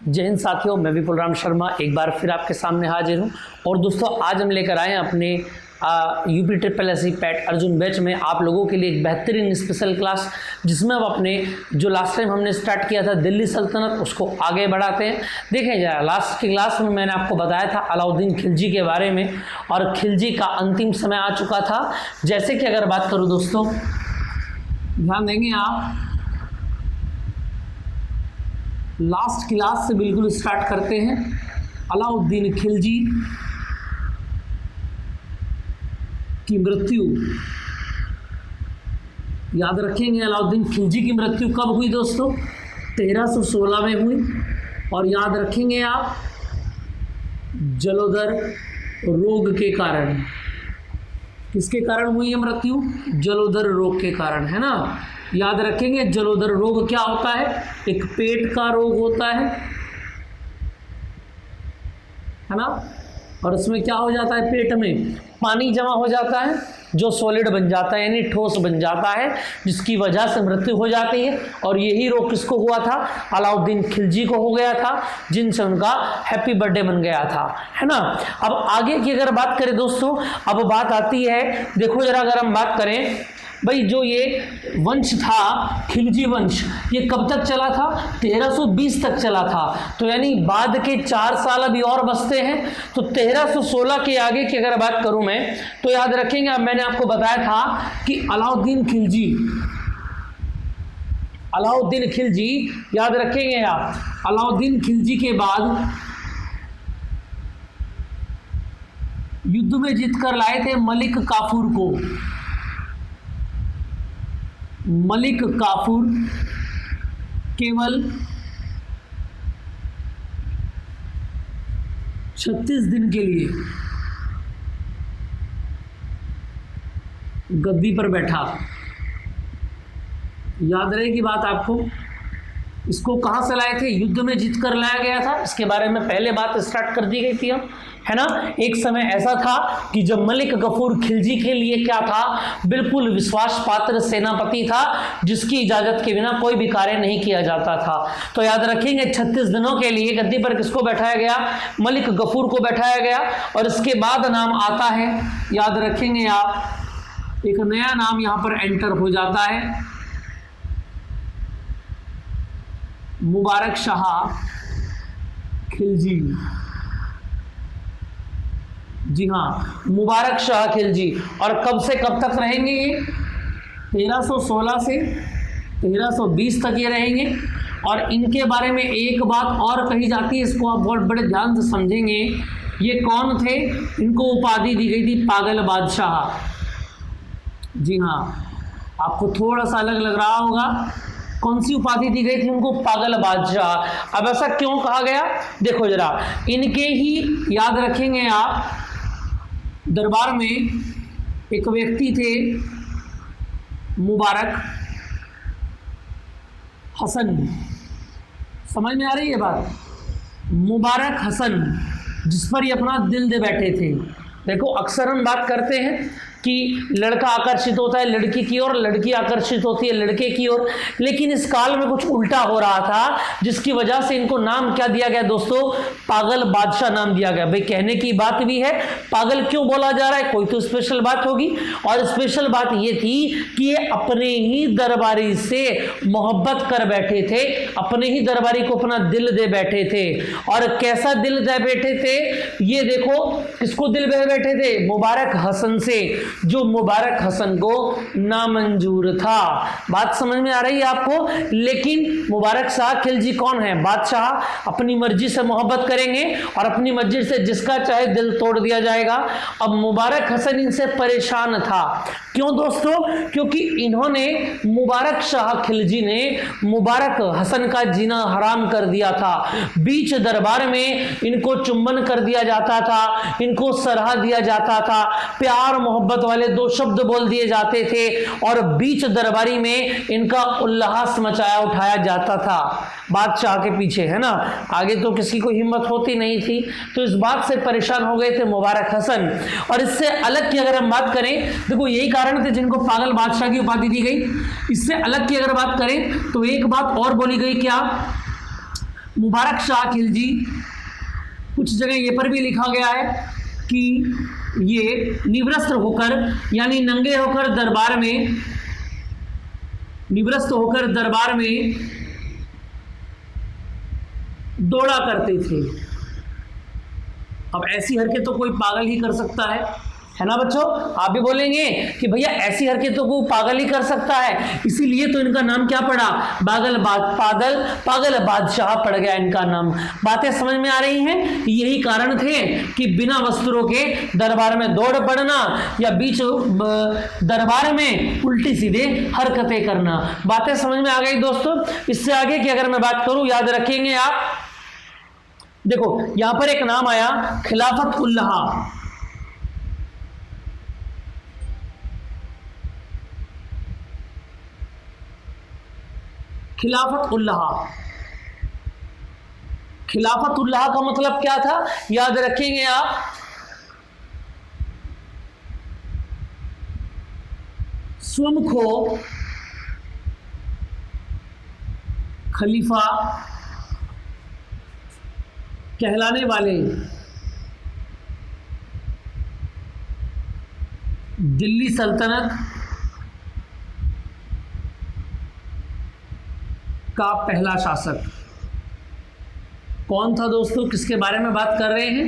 जय हिंद साथियों, मैं विपुल राम शर्मा एक बार फिर आपके सामने हाजिर हूँ। और दोस्तों आज हम लेकर आए हैं अपने UP triple S C PET Arjun batch में आप लोगों के लिए एक बेहतरीन स्पेशल क्लास, जिसमें हम अपने जो लास्ट टाइम हमने स्टार्ट किया था दिल्ली सल्तनत उसको आगे बढ़ाते हैं। देखें जरा, लास्ट की क्लास में मैंने आपको बताया था अलाउद्दीन खिलजी के बारे में, और खिलजी का अंतिम समय आ चुका था। जैसे कि अगर बात करूँ दोस्तों, ध्यान देंगे आप, लास्ट क्लास से बिल्कुल स्टार्ट करते हैं। अलाउद्दीन खिलजी की मृत्यु, याद रखेंगे अलाउद्दीन खिलजी की मृत्यु कब हुई दोस्तों? 1316 में हुई। और याद रखेंगे आप, जलोदर रोग के कारण। किसके कारण हुई है मृत्यु? जलोदर रोग के कारण, है ना। याद रखेंगे जलोदर रोग क्या होता है? एक पेट का रोग होता है ना। और उसमें क्या हो जाता है? पेट में पानी जमा हो जाता है जो सॉलिड बन जाता है, यानी ठोस बन जाता है, जिसकी वजह से मृत्यु हो जाती है। और यही रोग किसको हुआ था? अलाउद्दीन खिलजी को हो गया था, जिनसे उनका हैप्पी बर्थडे बन गया था, है ना। अब आगे की अगर बात करें दोस्तों, अब बात आती है, देखो जरा, अगर हम बात करें भाई, जो ये वंश था खिलजी वंश, ये कब तक चला था? 1320 तक चला था। तो यानी बाद के 4 साल अभी और बचते हैं। तो 1316 के आगे की अगर बात करूं मैं, तो याद रखेंगे, अब मैंने आपको बताया था कि अलाउद्दीन खिलजी याद रखेंगे आप, अलाउद्दीन खिलजी के बाद युद्ध में जीतकर लाए थे मलिक काफूर को। मलिक काफूर केवल 36 दिन के लिए गद्दी पर बैठा। याद रहेगी बात आपको। इसको कहां से लाए थे? युद्ध में जीतकर लाया गया था। इसके बारे में पहले बात स्टार्ट कर दी गई थी हम, है ना। एक समय ऐसा था कि जब मलिक काफूर खिलजी के लिए क्या था? बिल्कुल विश्वास पात्र सेनापति था, जिसकी इजाजत के बिना कोई भी कार्य नहीं किया जाता था। तो याद रखेंगे 36 दिनों के लिए गद्दी पर किसको बैठाया गया? मलिक काफूर को बैठाया गया। और इसके बाद नाम आता है, याद रखेंगे आप, एक नया नाम यहां पर एंटर हो जाता है, मुबारक शाह खिलजी। जी हाँ, मुबारक शाह खिलजी। और कब से कब तक रहेंगे ये? 1316 से 1320 तक ये रहेंगे। और इनके बारे में एक बात और कही जाती है, इसको आप बहुत बड़े ध्यान से समझेंगे। ये कौन थे? इनको उपाधि दी गई थी पागल बादशाह। जी हाँ, आपको थोड़ा सा अलग लग रहा होगा। कौन सी उपाधि दी गई थी उनको? पागल बादशाह। अब ऐसा क्यों कहा गया? देखो जरा, इनके ही याद रखेंगे आप, दरबार में एक व्यक्ति थे मुबारक हसन। समझ में आ रही है बात? मुबारक हसन, जिस पर ये अपना दिल दे बैठे थे। देखो, अक्सर हम बात करते हैं कि लड़का आकर्षित होता है लड़की की ओर, लड़की आकर्षित होती है लड़के की ओर, लेकिन इस काल में कुछ उल्टा हो रहा था, जिसकी वजह से इनको नाम क्या दिया गया दोस्तों? पागल बादशाह नाम दिया गया। भाई कहने की बात भी है, पागल क्यों बोला जा रहा है? कोई तो स्पेशल बात होगी। और स्पेशल बात ये थी कि ये अपने ही दरबारी से मोहब्बत कर बैठे थे, अपने ही दरबारी को अपना दिल दे बैठे थे। और कैसा दिल दे बैठे थे? ये देखो, किसको दिल दे बैठे थे? मुबारक हसन से, जो मुबारक हसन को नामंजूर था। बात समझ में आ रही है आपको? लेकिन मुबारक शाह खिलजी कौन है? बादशाह। अपनी मर्जी से मोहब्बत करेंगे और अपनी मर्जी से जिसका चाहे दिल तोड़ दिया जाएगा। अब मुबारक हसन इनसे परेशान था। क्यों दोस्तों? क्योंकि इन्होंने, मुबारक शाह खिलजी ने मुबारक हसन का जीना हराम कर दिया था। बीच दरबार में इनको चुंबन कर दिया जाता था, इनको सराहा दिया जाता था, प्यार मोहब्बत वाले 2 शब्द बोल दिए जाते थे, और बीच दरबारी में इनका उल्लास मचाया उठाया जाता था बादशाह के पीछे, है ना। आगे तो किसी को हिम्मत होती नहीं थी। तो इस बात से परेशान हो गए थे मुबारक हसन। और इससे अलग की अगर हम बात करें, देखो यही कारण थे जिनको पागल बादशाह की उपाधि दी गई। इससे अलग की अगर बात करें तो एक बात और बोली गई, क्या? मुबारक शाह खिलजी, कुछ जगह ये पर भी लिखा गया है कि ये निवस्त्र होकर यानी नंगे होकर दरबार में, निवस्त्र होकर दरबार में दौड़ा करते थे। अब ऐसी हरकत तो कोई पागल ही कर सकता है ना बच्चों? आप भी बोलेंगे कि भैया ऐसी हरकत तो कोई पागल ही कर सकता है, इसीलिए तो इनका नाम क्या पड़ा, पागल बादशाह पड़ गया इनका नाम। बातें समझ में आ रही हैं? यही कारण थे कि बिना वस्त्रों के दरबार में दौड़ पड़ना या बीच दरबार में उल्टी सीधे हरकतें करना। बातें समझ में आ गई दोस्तों? इससे आगे की अगर मैं बात करूं, याद रखेंगे आप, देखो यहां पर एक नाम आया खिलाफत उल्लाह। खिलाफत उल्लाह, खिलाफत उल्लाह का मतलब क्या था, याद रखेंगे आप, स्वयं को खलीफा कहलाने वाले दिल्ली सल्तनत का पहला शासक कौन था दोस्तों? किसके बारे में बात कर रहे हैं?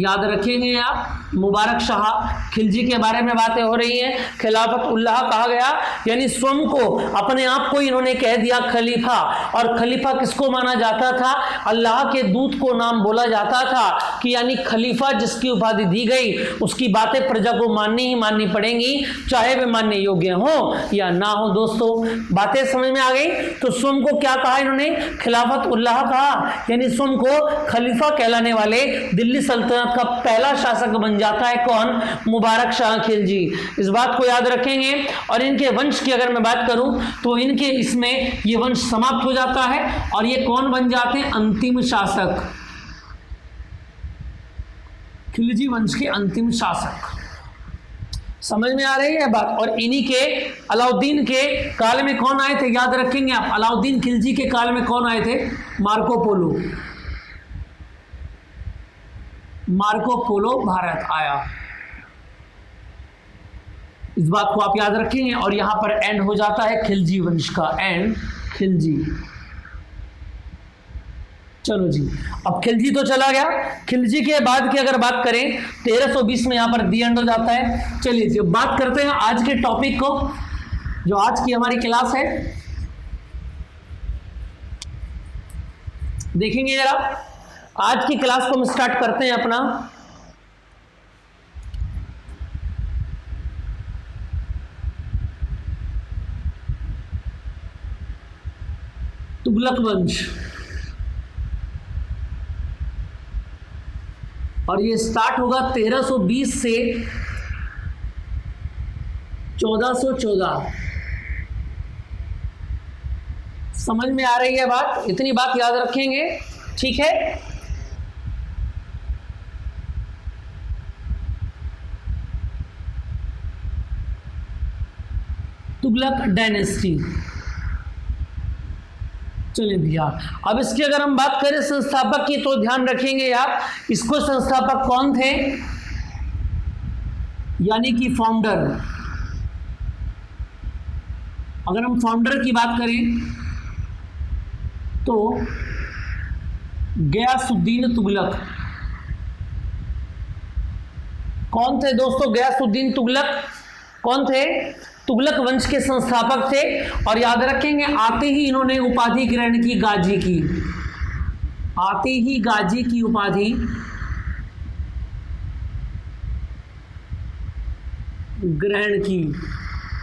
याद रखेंगे आप, मुबारक शाह खिलजी के बारे में बातें हो रही हैं। खिलाफत उल्लाह कहा गया यानी स्वयं को, अपने आप को इन्होंने कह दिया खलीफा। और खलीफा किसको माना जाता था? अल्लाह के दूत को नाम बोला जाता था कि यानी खलीफा जिसकी उपाधि दी गई उसकी बातें प्रजा को माननी ही माननी पड़ेंगी, चाहे वे मानने योग्य हो या ना हो। दोस्तों बातें समझ में आ गई? तो स्वयं को क्या कहा इन्होंने? खिलाफत उल्लाह कहा, यानी स्वयं को खलीफा कहलाने वाले दिल्ली सल्तनत का पहला शासक बन जाता है कौन? मुबारक शाह खिलजी। इस बात को याद रखेंगे। और इनके वंश की अगर मैं बात करूं तो इनके इसमें ये वंश समाप्त हो जाता है और ये कौन बन जाते हैं? अंतिम शासक, खिलजी वंश के अंतिम शासक। समझ में आ रही है बात? और इन्हीं के अलाउद्दीन के काल में कौन आए थे? याद रखेंगे आप, अलाउद्दीन खिलजी के काल में कौन आए थे? Marco Polo. Marco Polo Bharat आया, इस बात को आप याद रखेंगे। और यहां पर एंड हो जाता है खिलजी वंश का, एंड खिलजी। चलो जी, अब खिलजी तो चला गया। खिलजी के बाद की अगर बात करें 1320 में यहां पर दी एंड हो जाता है। चलिए जी, बात करते हैं आज के टॉपिक को, जो आज की हमारी क्लास है। देखेंगे जरा, आज की क्लास को हम स्टार्ट करते हैं अपना तुगलक वंश, और ये स्टार्ट होगा 1320 से 1414। समझ में आ रही है बात? इतनी बात याद रखेंगे, ठीक है। तुगलक डायनेस्टी। चलिए भैया, अब इसकी अगर हम बात करें संस्थापक की तो ध्यान रखेंगे आप, इसको संस्थापक कौन थे? यानी कि फाउंडर। अगर हम फाउंडर की बात करें तो गयासुद्दीन तुगलक। कौन थे दोस्तों गयासुद्दीन तुगलक? कौन थे? तुगलक वंश के संस्थापक थे। और याद रखेंगे, आते ही इन्होंने उपाधि ग्रहण की गाजी की। आते ही गाजी की उपाधि ग्रहण की।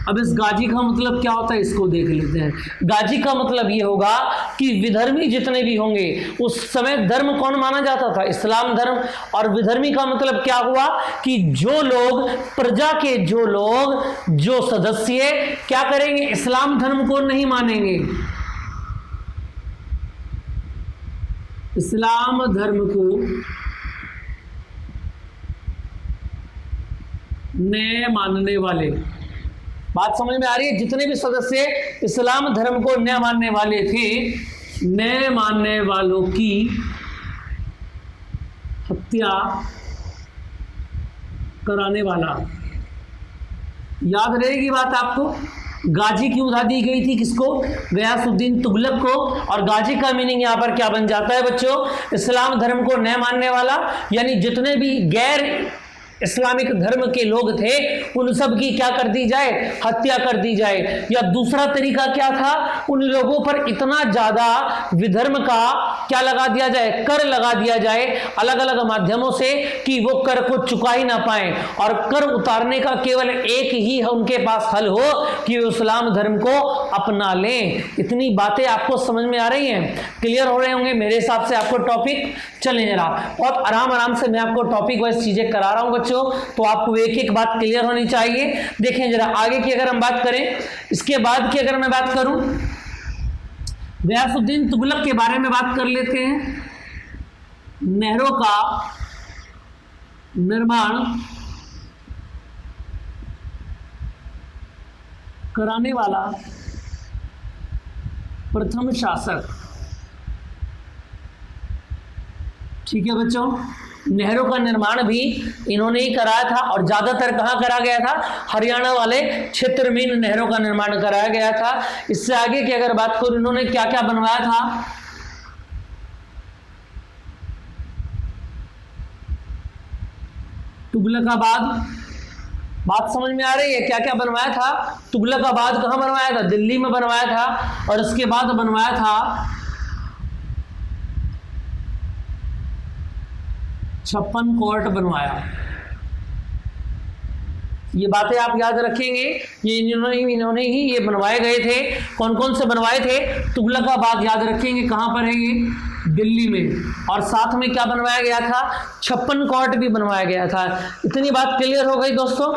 अब इस गाजी का मतलब क्या होता है, इसको देख लेते हैं। गाजी का मतलब ये होगा कि विधर्मी जितने भी होंगे, उस समय धर्म कौन माना जाता था? इस्लाम धर्म। और विधर्मी का मतलब क्या हुआ कि जो लोग, प्रजा के जो लोग, जो सदस्य क्या करेंगे? इस्लाम धर्म को नहीं मानेंगे, इस्लाम धर्म को न मानने वाले। बात समझ में आ रही है? जितने भी सदस्य इस्लाम धर्म को न मानने वाले थे, नए मानने वालों की हत्या कराने वाला। याद रहेगी बात आपको। गाजी क्यों उठा दी गई थी, किसको? गयासुद्दीन तुगलक को। और गाजी का मीनिंग यहां पर क्या बन जाता है बच्चों? इस्लाम धर्म को न मानने वाला, यानी जितने भी गैर इस्लामिक धर्म के लोग थे उन सब की क्या कर दी जाए? हत्या कर दी जाए। या दूसरा तरीका क्या था? उन लोगों पर इतना ज्यादा विधर्म का क्या लगा दिया जाए? कर लगा दिया जाए अलग अलग माध्यमों से कि वो कर को चुका ही ना पाए, और कर उतारने का केवल एक ही उनके पास हल हो कि वो इस्लाम धर्म को अपना लें। इतनी बातें आपको समझ में आ रही हैं? क्लियर हो रहे होंगे मेरे हिसाब से आपको टॉपिक। चलें जरा, और आराम आराम से मैं आपको टॉपिक वाइज चीजें करा रहा हूं बच्चों, तो आपको एक एक बात क्लियर होनी चाहिए। देखें जरा आगे की अगर हम बात करें, इसके बाद की अगर मैं बात करूं, गयासुद्दीन तुगलक के बारे में बात कर लेते हैं। नहरों का निर्माण कराने वाला प्रथम शासक। ठीक है बच्चों, नहरों का निर्माण भी इन्होंने ही कराया था, और ज्यादातर कहां करा गया था? हरियाणा वाले क्षेत्र में इन नहरों का निर्माण कराया गया था। इससे आगे की अगर बात करूं, इन्होंने क्या क्या बनवाया था? तुगलकाबाद, बात समझ में आ रही है? क्या क्या बनवाया था? तुगलकाबाद कहां बनवाया था? दिल्ली में बनवाया था। और इसके बाद बनवाया था 56 कोर्ट बनवाया। ये बातें आप याद रखेंगे, ये इन्होंने ही ये बनवाए गए थे। कौन कौन से बनवाए थे? तुगलकाबाद याद रखेंगे, कहां पर है ये? दिल्ली में। और साथ में क्या बनवाया गया था? 56 कोर्ट भी बनवाया गया था। इतनी बात क्लियर हो गई दोस्तों।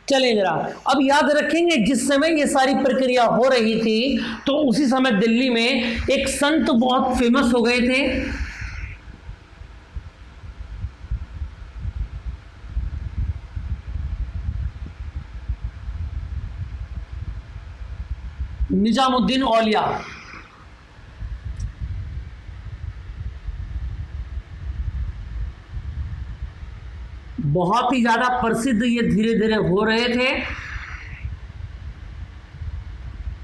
चलिए जरा, अब याद रखेंगे जिस समय ये सारी प्रक्रिया हो रही थी तो उसी समय दिल्ली में एक संत बहुत फेमस हो गए थे। निजामुद्दीन औलिया। बहुत ही ज्यादा प्रसिद्ध ये धीरे धीरे हो रहे थे,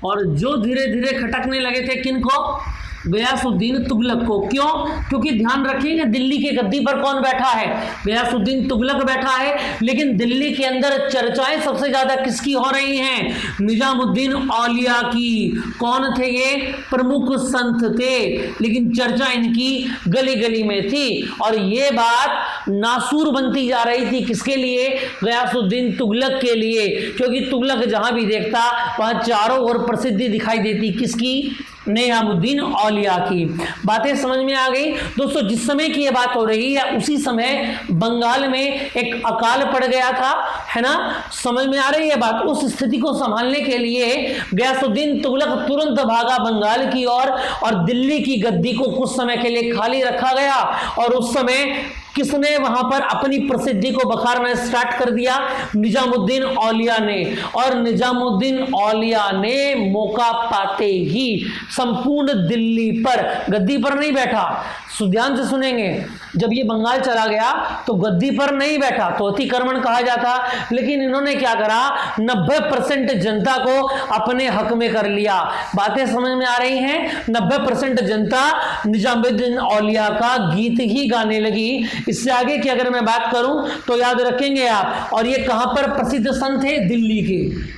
और जो धीरे धीरे खटकने लगे थे किनको? गयासुद्दीन तुगलक को। क्यों? क्योंकि ध्यान रखिएगा दिल्ली के गद्दी पर कौन बैठा है? गयासुद्दीन तुगलक बैठा है, लेकिन दिल्ली के अंदर चर्चाएं सबसे ज्यादा किसकी हो रही हैं? निजामुद्दीन औलिया की। कौन थे ये? प्रमुख संत थे, लेकिन चर्चा इनकी गली गली में थी, और ये बात नासूर बनती जा रही थी। किसके लिए? गयासुद्दीन तुगलक के लिए, क्योंकि तुगलक जहां भी देखता वहां चारों ओर प्रसिद्धि दिखाई देती। किसकी? निजामुद्दीन औलिया की। बातें समझ में आ गई दोस्तों। जिस समय की ये बात हो रही है उसी समय बंगाल में एक अकाल पड़ गया था, है ना? समझ में आ रही है बात। उस स्थिति को संभालने के लिए गयासुद्दीन तुगलक तुरंत भागा बंगाल की ओर, और दिल्ली की गद्दी को कुछ समय के लिए खाली रखा गया। और उस समय किसने वहां पर अपनी प्रसिद्धि को बखारना स्टार्ट कर दिया? निजामुद्दीन औलिया ने। और निजामुद्दीन औलिया ने मौका पाते ही संपूर्ण दिल्ली पर, गद्दी पर नहीं बैठा, ध्यान से सुनेंगे, जब ये बंगाल चला गया तो गद्दी पर नहीं बैठा, तो अतिक्रमण कहा जाता, लेकिन इन्होंने क्या करा? 90% जनता को अपने हक में कर लिया। बातें समझ में आ रही हैं? 90% जनता निजामुद्दीन औलिया का गीत ही गाने लगी। इससे आगे की अगर मैं बात करूं तो याद रखेंगे आप, और ये कहां पर प्रसिद्ध संत थे? दिल्ली के।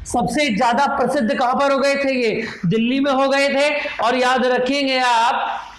सबसे ज्यादा प्रसिद्ध कहां पर हो गए थे? ये दिल्ली में हो गए थे। और याद रखेंगे आप,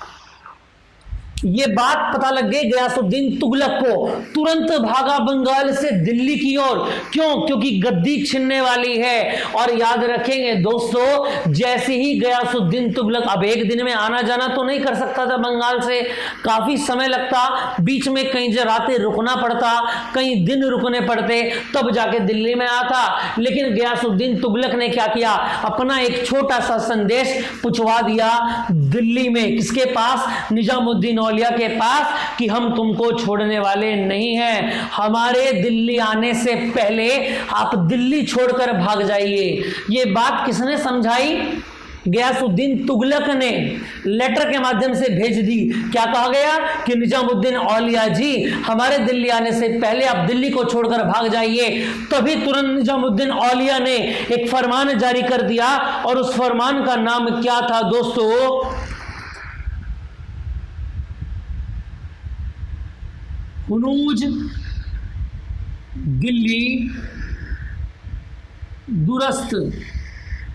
ये बात पता लग गई गयासुद्दीन तुगलक को, तुरंत भागा बंगाल से दिल्ली की ओर। क्यों? क्योंकि गद्दी छिनने वाली है। और याद रखेंगे दोस्तों, जैसे ही गयासुद्दीन तुगलक, अब एक दिन में आना जाना तो नहीं कर सकता था बंगाल से, काफी समय लगता, बीच में कहीं रातें रुकना पड़ता, कहीं दिन रुकने पड़ते, तब जाके दिल्ली में आता। लेकिन गयासुद्दीन तुगलक ने क्या किया? अपना एक छोटा सा संदेश पुछवा दिया दिल्ली में। किसके पास? निजामुद्दीन औलिया के पास कि हम तुमको छोड़ने वाले नहीं हैं, हमारे दिल्ली आने से पहले आप दिल्ली छोड़कर भाग जाइए। ये बात किसने समझाई? गयासुद्दीन तुगलक ने लेटर के माध्यम से भेज दी। क्या कहा गया कि निजामुद्दीन औलिया जी, हमारे दिल्ली आने से पहले आप दिल्ली को छोड़कर भाग जाइए। तभी तुरंत निजामुद्दीन औलिया ने एक फरमान जारी कर दिया, और उस फरमान का नाम क्या था दोस्तों? हुनूज दिल्ली दुरस्त।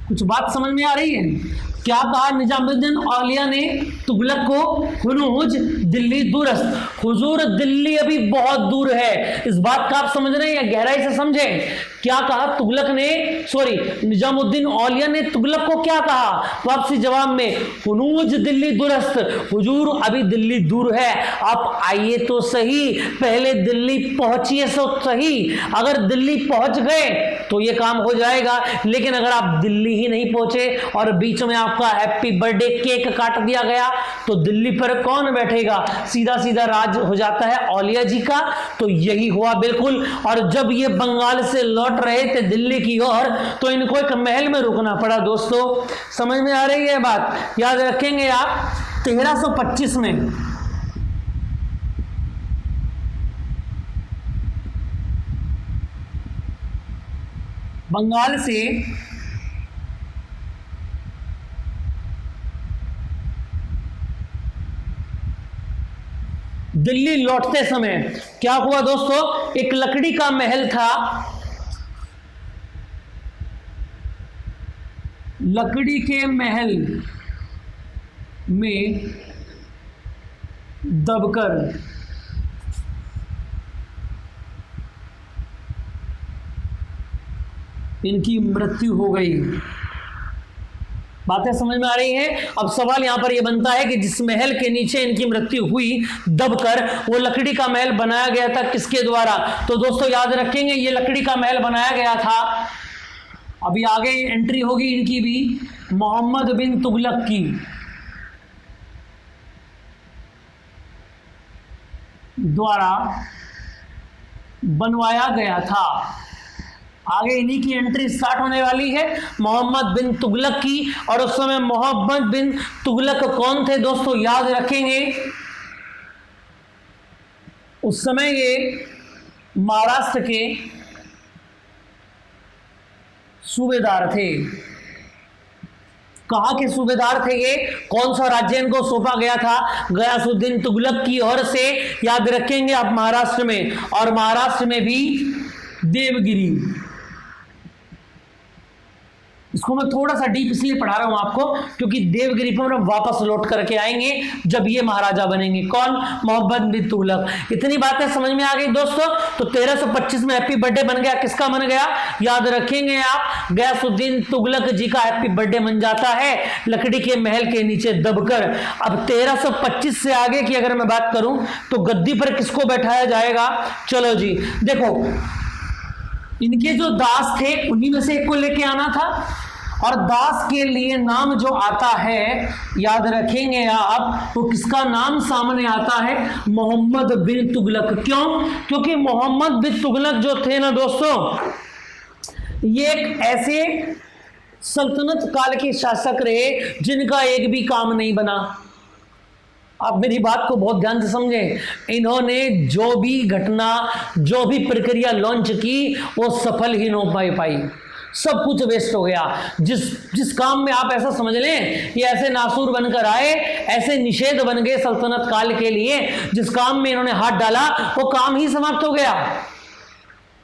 कुछ बात समझ में आ रही है? क्या कहा निजामुद्दीन औलिया ने तुगलक को? हुनूज दिल्ली दुरस्त। हुजूर दिल्ली अभी बहुत दूर है, इस बात का आप समझ रहे हैं या गहराई से समझें? क्या कहा तुगलक ने, सॉरी निजामुद्दीन औलिया ने तुगलक को क्या कहा वापसी जवाब में? हुनूज दिल्ली दुरस्त, हुजूर अभी दिल्ली दूर है, आप आइए तो सही, पहले दिल्ली पहुंचिए तो सही। अगर दिल्ली पहुंच गए तो ये काम हो जाएगा, लेकिन अगर आप दिल्ली ही नहीं पहुंचे और बीच में आपका हैप्पी बर्थडे केक काट दिया गया तो दिल्ली पर कौन बैठेगा? सीधा सीधा राज हो जाता है औलिया जी का। तो यही हुआ बिल्कुल। और जब ये बंगाल से लौट रहे थे दिल्ली की ओर, तो इनको एक महल में रुकना पड़ा। दोस्तों समझ में आ रही है बात? याद रखेंगे आप 1325 में बंगाल से दिल्ली लौटते समय क्या हुआ दोस्तों? एक लकड़ी का महल था, लकड़ी के महल में दबकर इनकी मृत्यु हो गई। बातें समझ में आ रही हैं? अब सवाल यहां पर यह बनता है कि जिस महल के नीचे इनकी मृत्यु हुई दबकर, वो लकड़ी का महल बनाया गया था किसके द्वारा? तो दोस्तों याद रखेंगे ये लकड़ी का महल बनाया गया था, अभी आगे एंट्री होगी इनकी भी, मोहम्मद बिन तुगलक की द्वारा बनवाया गया था। आगे इन्हीं की एंट्री स्टार्ट होने वाली है, मोहम्मद बिन तुगलक की। और उस समय मोहम्मद बिन तुगलक कौन थे दोस्तों? याद रखेंगे उस समय ये महाराष्ट्र के सूबेदार थे। कहाँ के सूबेदार थे ये? कौन सा राज्य इनको सौंपा गया था? गयासुद्दीन तुगलक की ओर से। याद रखेंगे आप महाराष्ट्र में, और महाराष्ट्र में भी देवगिरी। इसको मैं थोड़ा सा डीप इसलिए पढ़ा रहा हूं आपको क्योंकि देवगिरी पर हम वापस लौट करके आएंगे जब ये महाराजा बनेंगे। कौन? मोहम्मद बिन तुगलक। इतनी बातें समझ में आ गई दोस्तों। तो 1325 में हैप्पी बर्थडे बन गया। किसका बन गया? याद रखेंगे आप, गयासुद्दीन तुगलक जी का हैप्पी बर्थडे बन जाता है लकड़ी के महल के नीचे दबकर। अब 1325 से आगे की अगर मैं बात करूं तो गद्दी पर किसको बैठाया जाएगा? चलो जी देखो, इनके जो दास थे उन्हीं में से एक को लेके आना था, और दास के लिए नाम जो आता है याद रखेंगे आप, तो किसका नाम सामने आता है? मोहम्मद बिन तुगलक। क्यों? क्योंकि मोहम्मद बिन तुगलक जो थे ना दोस्तों, ये एक ऐसे सल्तनत काल के शासक रहे जिनका एक भी काम नहीं बना। आप मेरी बात को बहुत ध्यान से समझें। इन्होंने जो भी घटना, जो भी प्रक्रिया लॉन्च की वो सफल ही नहीं पाई, सब कुछ वेस्ट हो गया। जिस काम में आप ऐसा समझ लें ये ऐसे नासूर बनकर आए, ऐसे निषेध बन गए सल्तनत काल के लिए, जिस काम में इन्होंने हाथ डाला वो काम ही समाप्त हो गया।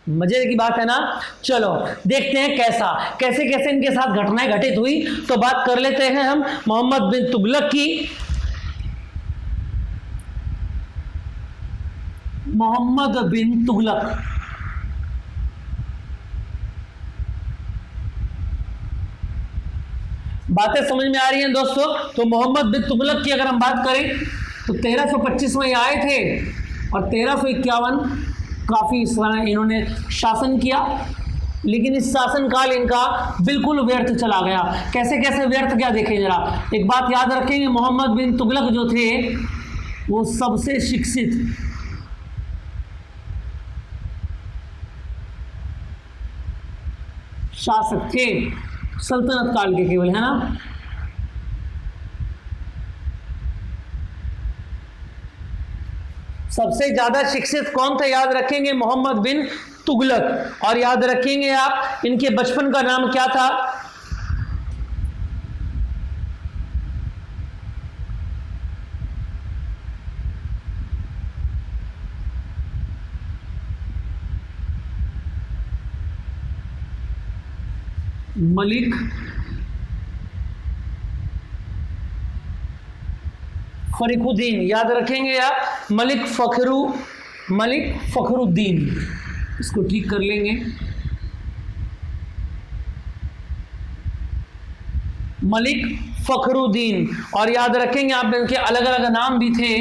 मजे की बात है ना। चलो देखते हैं कैसे कैसे इनके साथ घटनाएं घटित हुई। तो बात कर लेते हैं हम मोहम्मद बिन तुगलक की। मोहम्मद बिन तुगलक बातें समझ में आ रही हैं दोस्तों। तो मोहम्मद बिन तुगलक की अगर हम बात करें तो 1325 में ये आए थे और 1351 काफी इन्होंने शासन किया, लेकिन इस शासन काल इनका बिल्कुल व्यर्थ चला गया। कैसे कैसे व्यर्थ क्या देखें जरा। एक बात याद रखेंगे, मोहम्मद बिन तुगलक जो थे वो सबसे शिक्षित शासक थे सल्तनत काल के केवल, है ना। सबसे ज्यादा शिक्षित कौन थे, याद रखेंगे, मोहम्मद बिन तुगलक। और याद रखेंगे आप इनके बचपन का नाम क्या था, मलिक फरीखुद्दीन। याद रखेंगे आप मलिक फखरुद्दीन, इसको ठीक कर लेंगे, मलिक फखरुद्दीन। और याद रखेंगे आप इनके अलग अलग नाम भी थे,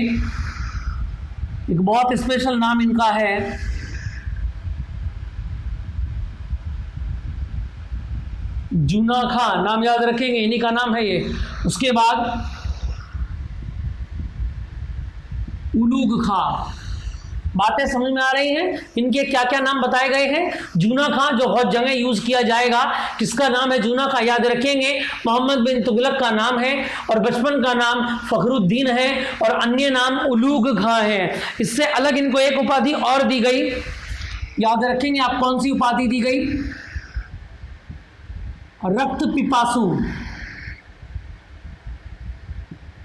एक बहुत स्पेशल नाम इनका है जूना खां, नाम याद रखेंगे, इन्हीं का नाम है ये। उसके बाद उलूग खां। बातें समझ में आ रही हैं, इनके क्या क्या नाम बताए गए हैं। जूना खां जो बहुत जगह यूज किया जाएगा, किसका नाम है जूना खां, याद रखेंगे मोहम्मद बिन तुगलक का नाम है, और बचपन का नाम फखरुद्दीन है, और अन्य नाम उलूग खां है। इससे अलग इनको एक उपाधि और दी गई, याद रखेंगे आप कौन सी उपाधि दी गई, रक्त पिपासु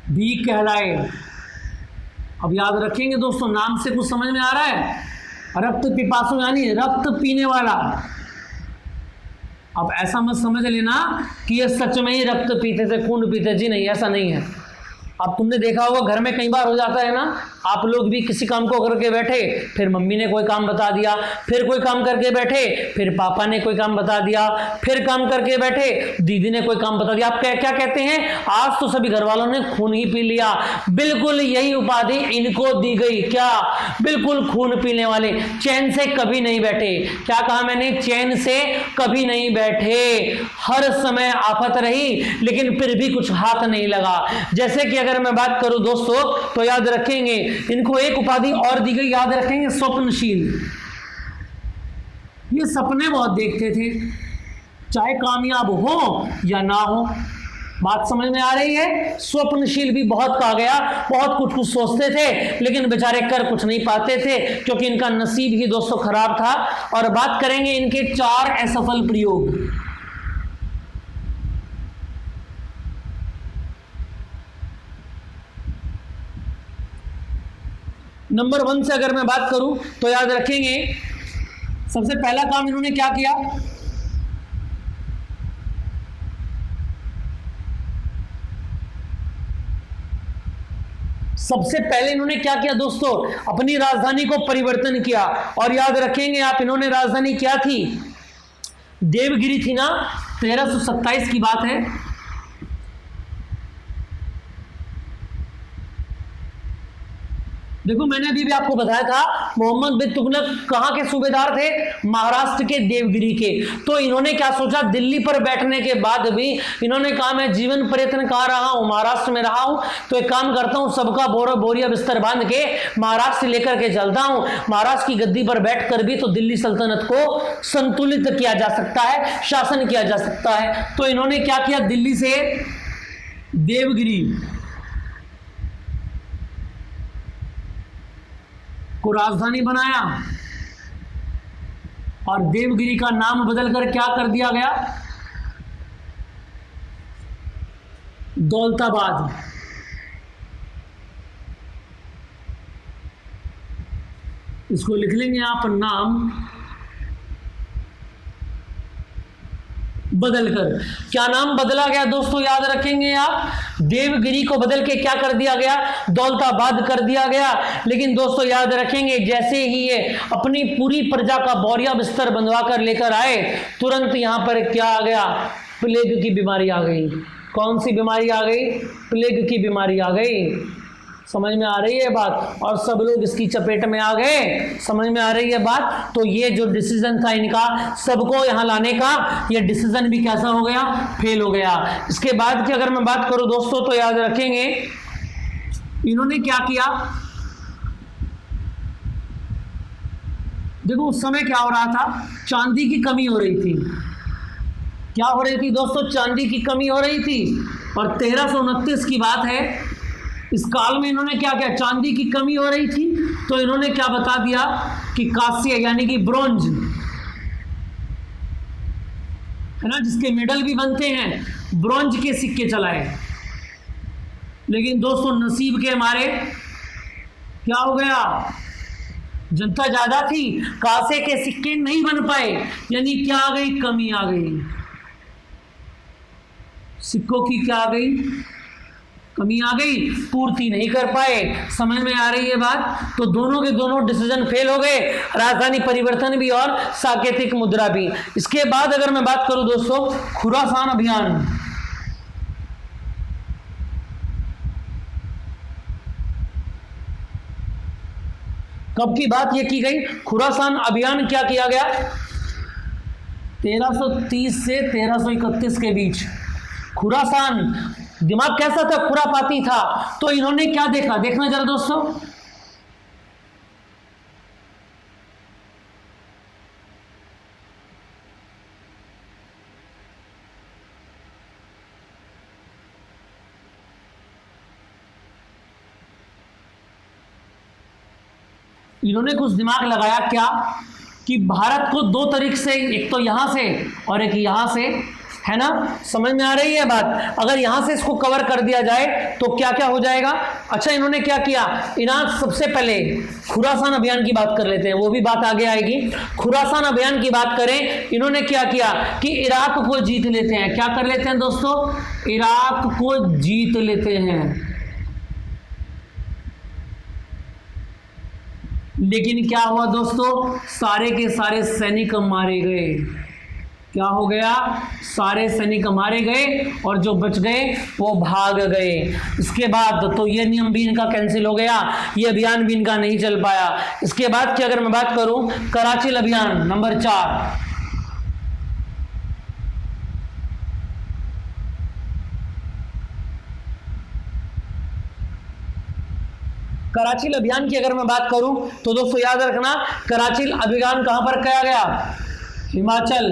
भी कहलाए। अब याद रखेंगे दोस्तों, नाम से कुछ समझ में आ रहा है, रक्त पिपासु यानी रक्त पीने वाला। अब ऐसा मत समझ लेना कि ये सच में ही रक्त पीते थे, खून पीते, जी नहीं, ऐसा नहीं है। अब तुमने देखा होगा घर में कई बार हो जाता है ना, आप लोग भी किसी काम को करके बैठे, फिर मम्मी ने कोई काम बता दिया, फिर कोई काम करके बैठे, फिर पापा ने कोई काम बता दिया, फिर काम करके बैठे, दीदी ने कोई काम बता दिया। आप क्या कहते हैं, आज तो सभी घर वालों ने खून ही पी लिया। बिल्कुल यही उपाधि इनको दी गई, क्या, बिल्कुल खून पीने वाले, चैन से कभी नहीं बैठे। क्या कहा मैंने, चैन से कभी नहीं बैठे, हर समय आफत रही लेकिन फिर भी कुछ हाथ नहीं लगा। जैसे कि अगर मैं बात करूं दोस्तों, तो याद रखेंगे इनको एक उपाधि और दी गई, याद रखेंगे स्वप्नशील। ये सपने बहुत देखते थे, चाहे कामयाब हो या ना हो। बात समझ में आ रही है, स्वप्नशील भी बहुत कहा गया, बहुत कुछ कुछ सोचते थे लेकिन बेचारे कर कुछ नहीं पाते थे, क्योंकि इनका नसीब ही दोस्तों खराब था। और बात करेंगे इनके 4 असफल प्रयोग। नंबर 1 से अगर मैं बात करूं तो याद रखेंगे सबसे पहला काम इन्होंने क्या किया, सबसे पहले इन्होंने क्या किया दोस्तों, अपनी राजधानी को परिवर्तन किया। और याद रखेंगे आप, इन्होंने राजधानी क्या थी, देवगिरी थी ना, 1327 की बात है। देखो मैंने अभी भी आपको बताया था मोहम्मद बिन तुगलक कहां के सूबेदार थे, महाराष्ट्र के देवगिरी के। तो इन्होंने क्या सोचा, दिल्ली पर बैठने के बाद भी इन्होंने कहा मैं जीवन पर्यटन कहाँ रहा हूं, महाराष्ट्र में रहा हूं, तो एक काम करता हूं, सबका बोरिया बिस्तर बांध के महाराष्ट्र लेकर के चलता हूं। महाराष्ट्र की गद्दी पर बैठ कर भी तो दिल्ली सल्तनत को संतुलित किया जा सकता है, शासन किया जा सकता है। तो इन्होंने क्या किया, दिल्ली से देवगिरी को राजधानी बनाया, और देवगिरी का नाम बदलकर क्या कर दिया गया, दौलताबाद। इसको लिख लेंगे आप, नाम बदलकर। क्या नाम बदला गया दोस्तों, याद रखेंगे आप, देवगिरी को बदल के क्या कर दिया गया, दौलताबाद कर दिया गया। लेकिन दोस्तों याद रखेंगे, जैसे ही ये अपनी पूरी प्रजा का बोरिया बिस्तर बंधवा कर लेकर आए, तुरंत यहां पर क्या आ गया, प्लेग की बीमारी आ गई। कौन सी बीमारी आ गई, प्लेग की बीमारी आ गई। समझ में आ रही है बात, और सब लोग इसकी चपेट में आ गए, समझ में आ रही है बात। तो ये जो डिसीजन था इनका सबको यहां लाने का, ये डिसीजन भी कैसा हो गया, फेल हो गया। इसके बाद की अगर मैं बात करूं दोस्तों, तो याद रखेंगे इन्होंने क्या किया, देखो उस समय क्या हो रहा था, चांदी की कमी हो रही थी। क्या हो रही थी दोस्तों, चांदी की कमी हो रही थी। और 1329 की बात है, इस काल में इन्होंने क्या किया, चांदी की कमी हो रही थी तो इन्होंने क्या बता दिया कि कांस्य यानी कि ब्रोंज है ना, जिसके मेडल भी बनते हैं, ब्रोंज के सिक्के चलाए। लेकिन दोस्तों नसीब के मारे क्या हो गया, जनता ज्यादा थी, कांसे के सिक्के नहीं बन पाए, यानी क्या आ गई, कमी आ गई। सिक्कों की क्या आ गई, कमी आ गई, पूर्ति नहीं कर पाए। समझ में आ रही है बात। तो दोनों के दोनों डिसीजन फेल हो गए, राजधानी परिवर्तन भी और साकेतिक मुद्रा भी। इसके बाद अगर मैं बात करूं दोस्तों, खुरासान अभियान, कब की बात यह की गई, खुरासान अभियान क्या किया गया, 1330 से 1331 के बीच। खुरासान, दिमाग कैसा था, खुरापाती था। तो इन्होंने क्या देखा, देखना जरा दोस्तों, इन्होंने कुछ दिमाग लगाया क्या, कि भारत को दो तरीके से, एक तो यहां से और एक यहां से, है ना, समझ में आ रही है बात। अगर यहां से इसको कवर कर दिया जाए तो क्या क्या हो जाएगा। अच्छा इन्होंने क्या किया, इन्हें सबसे पहले खुरासान अभियान की बात कर लेते हैं, वो भी बात आगे आएगी। खुरासान अभियान की बात करें, इन्होंने क्या किया कि इराक को जीत लेते हैं। क्या कर लेते हैं दोस्तों, इराक को जीत लेते हैं। लेकिन क्या हुआ दोस्तों, सारे के सारे सैनिक मारे गए। क्या हो गया, सारे सैनिक मारे गए और जो बच गए वो भाग गए। इसके बाद तो ये नियम भी इनका कैंसिल हो गया, ये अभियान भी इनका नहीं चल पाया। इसके बाद की अगर मैं बात करूं, कराची अभियान नंबर 4, कराची अभियान की अगर मैं बात करूं तो दोस्तों याद रखना, कराची अभियान कहां पर किया गया, हिमाचल।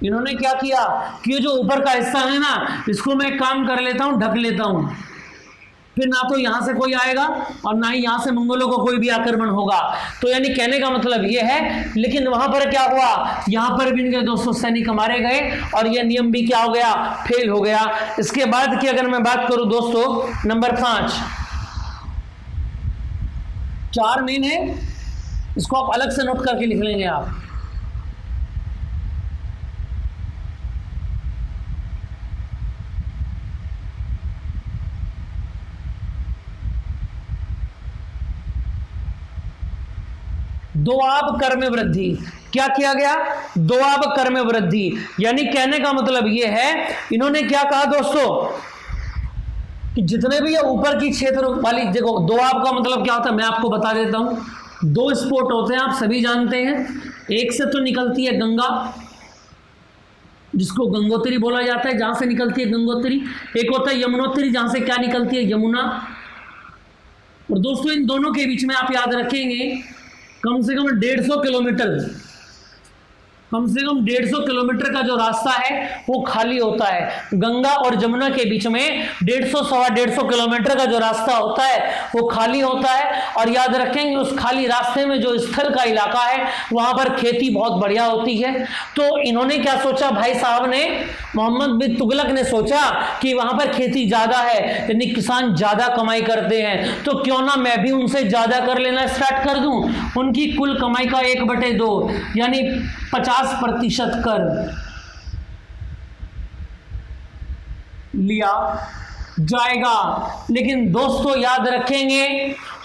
इन्होंने क्या किया कि ये जो ऊपर का हिस्सा है ना, इसको मैं काम कर लेता हूं, ढक लेता हूं, फिर ना तो यहां से कोई आएगा और ना ही यहां से मंगोलों को कोई भी आक्रमण होगा। तो यानी कहने का मतलब ये है, लेकिन वहां पर क्या हुआ, यहां पर भी इनके 200 सैनिक मारे गए और यह नियम भी क्या हो गया, फेल हो गया। इसके बाद की अगर मैं बात करूं दोस्तों, नंबर 5, 4 मेन है, इसको आप अलग से नोट करके लिख लेंगे आप। दोआब कर में वृद्धि। क्या किया गया, दोआब कर में वृद्धि। यानी कहने का मतलब यह है, इन्होंने क्या कहा दोस्तों कि जितने भी ये ऊपर की क्षेत्र वाली, देखो दोआब का मतलब क्या होता है, मैं आपको बता देता हूं। 2 स्पोर्ट होते हैं, आप सभी जानते हैं। एक से तो निकलती है गंगा, जिसको गंगोत्री बोला जाता है, जहां से निकलती है गंगोत्री। एक होता है यमुनोत्री, जहां से क्या निकलती है, यमुना। और दोस्तों इन दोनों के बीच में आप याद रखेंगे कम से कम 150 किलोमीटर, कम से कम 150 किलोमीटर का जो रास्ता है वो खाली होता है। गंगा और जमुना के बीच में 150-125 किलोमीटर का जो रास्ता होता है वो खाली होता है। और याद रखेंगे उस खाली रास्ते में जो स्थल का इलाका है वहां पर खेती बहुत बढ़िया होती है। तो इन्होंने क्या सोचा, भाई साहब ने, मोहम्मद बिन तुगलक ने सोचा कि वहां पर खेती ज्यादा है, यानी किसान ज्यादा कमाई करते हैं, तो क्यों ना मैं भी उनसे ज्यादा कर लेना स्टार्ट कर दूं। उनकी कुल कमाई का 1/2 यानी 50% कर लिया जाएगा। लेकिन दोस्तों याद रखेंगे,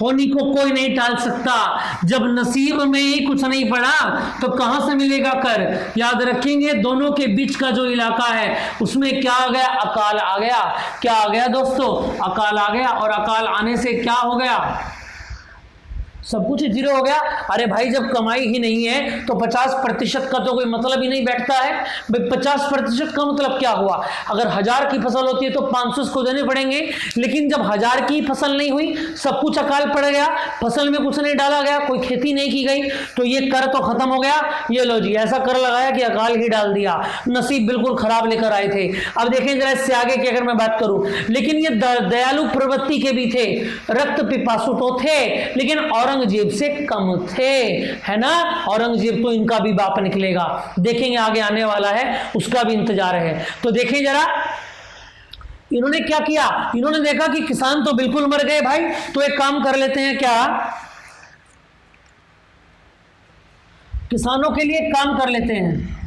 होनी को कोई नहीं टाल सकता। जब नसीब में ही कुछ नहीं पड़ा तो कहां से मिलेगा कर। याद रखेंगे दोनों के बीच का जो इलाका है उसमें क्या आ गया, अकाल आ गया। क्या आ गया दोस्तों, अकाल आ गया। और अकाल आने से क्या हो गया, सब कुछ जीरो हो गया। अरे भाई जब कमाई ही नहीं है तो 50% का तो कोई मतलब ही नहीं बैठता है भाई। 50% का मतलब क्या हुआ? अगर 1000 की फसल होती है तो 500 को देने पड़ेंगे, लेकिन जब 1000 की फसल नहीं हुई, सब कुछ अकाल पड़ गया, फसल में कुछ नहीं डाला गया, कोई खेती नहीं की गई, तो ये कर तो खत्म हो गया। ये लो जी, ऐसा कर लगाया कि अकाल ही डाल दिया, नसीब बिल्कुल खराब लेकर आए थे। अब देखें जरा इससे आगे की अगर मैं बात करूं, लेकिन ये दयालु प्रवृत्ति के भी थे, रक्त पिपासु तो थे, लेकिन औरंगजेब से कम थे, है ना। औरंगजेब तो इनका भी बाप निकलेगा, देखेंगे आगे आने वाला है, उसका भी इंतजार है। तो देखें जरा इन्होंने क्या किया। इन्होंने देखा कि किसान तो बिल्कुल मर गए भाई, तो एक काम कर लेते हैं, क्या किसानों के लिए एक काम कर लेते हैं,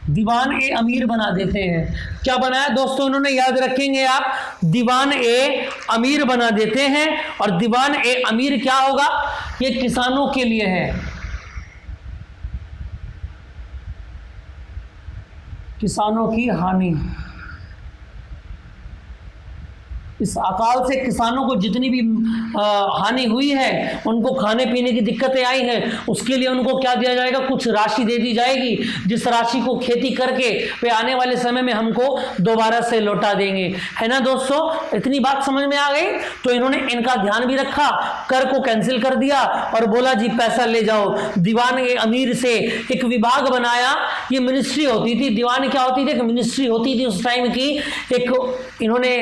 दीवान ए अमीर बना देते हैं। क्या बनाया दोस्तों इन्होंने, याद रखेंगे आप, दीवान ए अमीर बना देते हैं। और दीवान ए अमीर क्या होगा, ये किसानों के लिए है, किसानों की हानि। इस अकाल से किसानों को जितनी भी हानि हुई है, उनको खाने पीने की दिक्कतें आई हैं, उसके लिए उनको क्या दिया जाएगा, कुछ राशि दे दी जाएगी, जिस राशि को खेती करके वे आने वाले समय में हमको दोबारा से लौटा देंगे, है ना दोस्तों। इतनी बात समझ में आ गई। तो इन्होंने इनका ध्यान भी रखा, कर को कैंसिल कर दिया और बोला जी पैसा ले जाओ। दीवान ए अमीर से एक विभाग बनाया, ये मिनिस्ट्री होती थी। दीवान क्या होती थी, एक मिनिस्ट्री होती थी उस टाइम की, एक इन्होंने,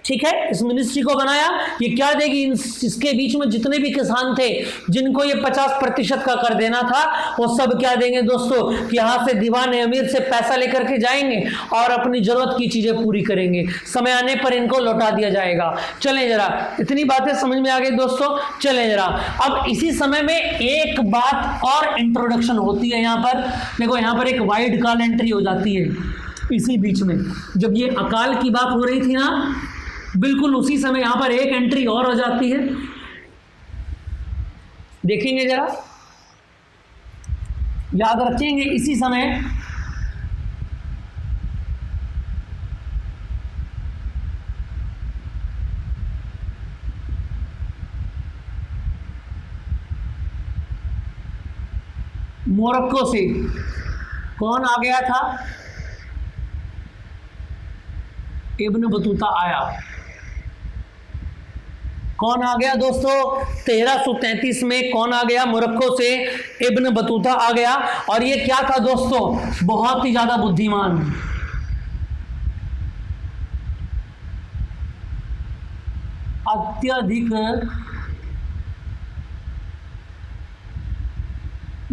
ठीक है, इस मिनिस्ट्री को बनाया। ये क्या देगी, इसके बीच में जितने भी किसान थे जिनको ये 50% का कर देना था, वो सब क्या देंगे दोस्तों, यहां से दीवान अमीर से पैसा लेकर के जाएंगे और अपनी जरूरत की चीजें पूरी करेंगे, समय आने पर इनको लौटा दिया जाएगा। चलें जरा, इतनी बातें समझ में आ गई दोस्तों। चलें जरा, अब इसी समय में एक बात और इंट्रोडक्शन होती है। यहां पर देखो, यहां पर एक वाइड कॉल एंट्री हो जाती है इसी बीच में। जब ये अकाल की बात हो रही थी ना, बिल्कुल उसी समय यहां पर एक एंट्री और हो जाती है, देखेंगे जरा, याद रखेंगे इसी समय मोरक्को से कौन आ गया था, इब्न बतूता आया। कौन आ गया दोस्तों, 1333 में कौन आ गया, मोरक्को से इब्न बतूता आ गया। और ये क्या था दोस्तों, बहुत ही ज्यादा बुद्धिमान, अत्यधिक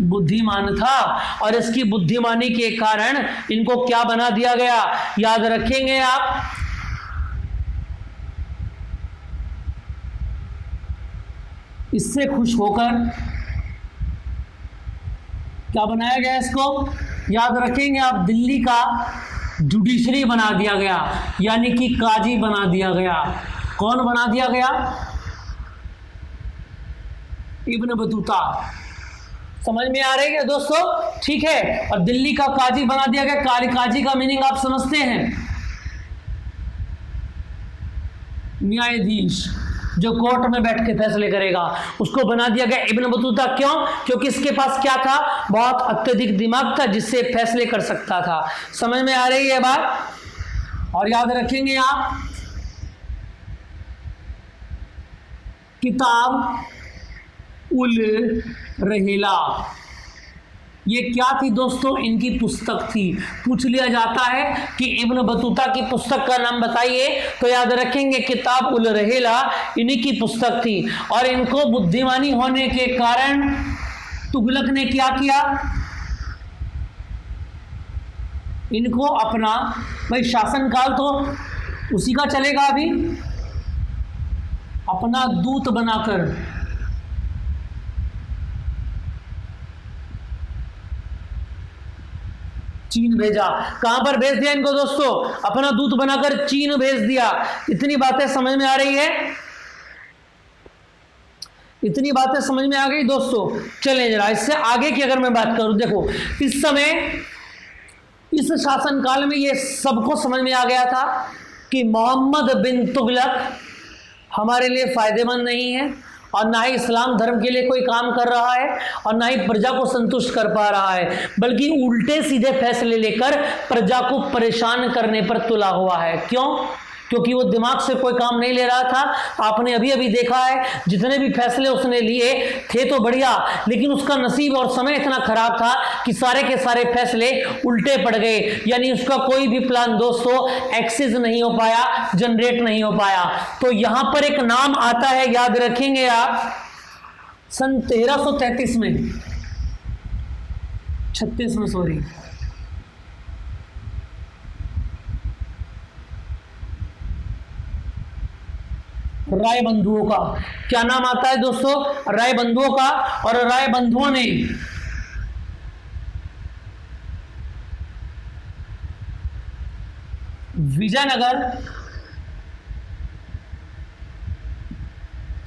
बुद्धिमान था। और इसकी बुद्धिमानी के कारण इनको क्या बना दिया गया, याद रखेंगे आप, इससे खुश होकर क्या बनाया गया, इसको याद रखेंगे आप, दिल्ली का जुडिशरी बना दिया गया, यानी कि काजी बना दिया गया। कौन बना दिया गया, इब्न बतूता। समझ में आ रही है दोस्तों, ठीक है। और दिल्ली का काजी बना दिया गया। काजी का मीनिंग आप समझते हैं, न्यायाधीश, जो कोर्ट में बैठ के फैसले करेगा, उसको बना दिया गया इब्न बतूता। क्यों, क्योंकि इसके पास क्या था, बहुत अत्यधिक दिमाग था, जिससे फैसले कर सकता था। समझ में आ रही है बात। और याद रखेंगे आप, किताब उल रहेला, ये क्या थी दोस्तों, इनकी पुस्तक थी। पूछ लिया जाता है कि इब्न बतूता की पुस्तक का नाम बताइए, तो याद रखेंगे किताब उल रहेला इन्हीं की पुस्तक थी। और इनको बुद्धिमानी होने के कारण तुगलक ने क्या किया, इनको अपना, भाई शासनकाल तो उसी का चलेगा अभी, अपना दूत बनाकर चीन भेजा। कहां पर भेज दिया इनको दोस्तों, अपना दूत बनाकर चीन भेज दिया। इतनी बातें समझ में आ रही है, इतनी बातें समझ में आ गई दोस्तों। चलें जरा इससे आगे की अगर मैं बात करूं, देखो इस शासनकाल में ये सबको समझ में आ गया था कि मोहम्मद बिन तुगलक हमारे लिए फायदेमंद नहीं है और ना ही इस्लाम धर्म के लिए कोई काम कर रहा है और ना ही प्रजा को संतुष्ट कर पा रहा है, बल्कि उल्टे सीधे फैसले लेकर प्रजा को परेशान करने पर तुला हुआ है। क्यों? क्योंकि वो दिमाग से कोई काम नहीं ले रहा था। आपने अभी अभी देखा है जितने भी फैसले उसने लिए थे तो बढ़िया, लेकिन उसका नसीब और समय इतना खराब था कि सारे के सारे फैसले उल्टे पड़ गए, यानी उसका कोई भी प्लान दोस्तों एक्सेस नहीं हो पाया, जनरेट नहीं हो पाया। तो यहां पर एक नाम आता है, याद रखेंगे आप, सन 1333 में 36 में सॉरी, राय बंधुओं का। क्या नाम आता है दोस्तों? राय बंधुओं का। और राय बंधुओं ने विजयनगर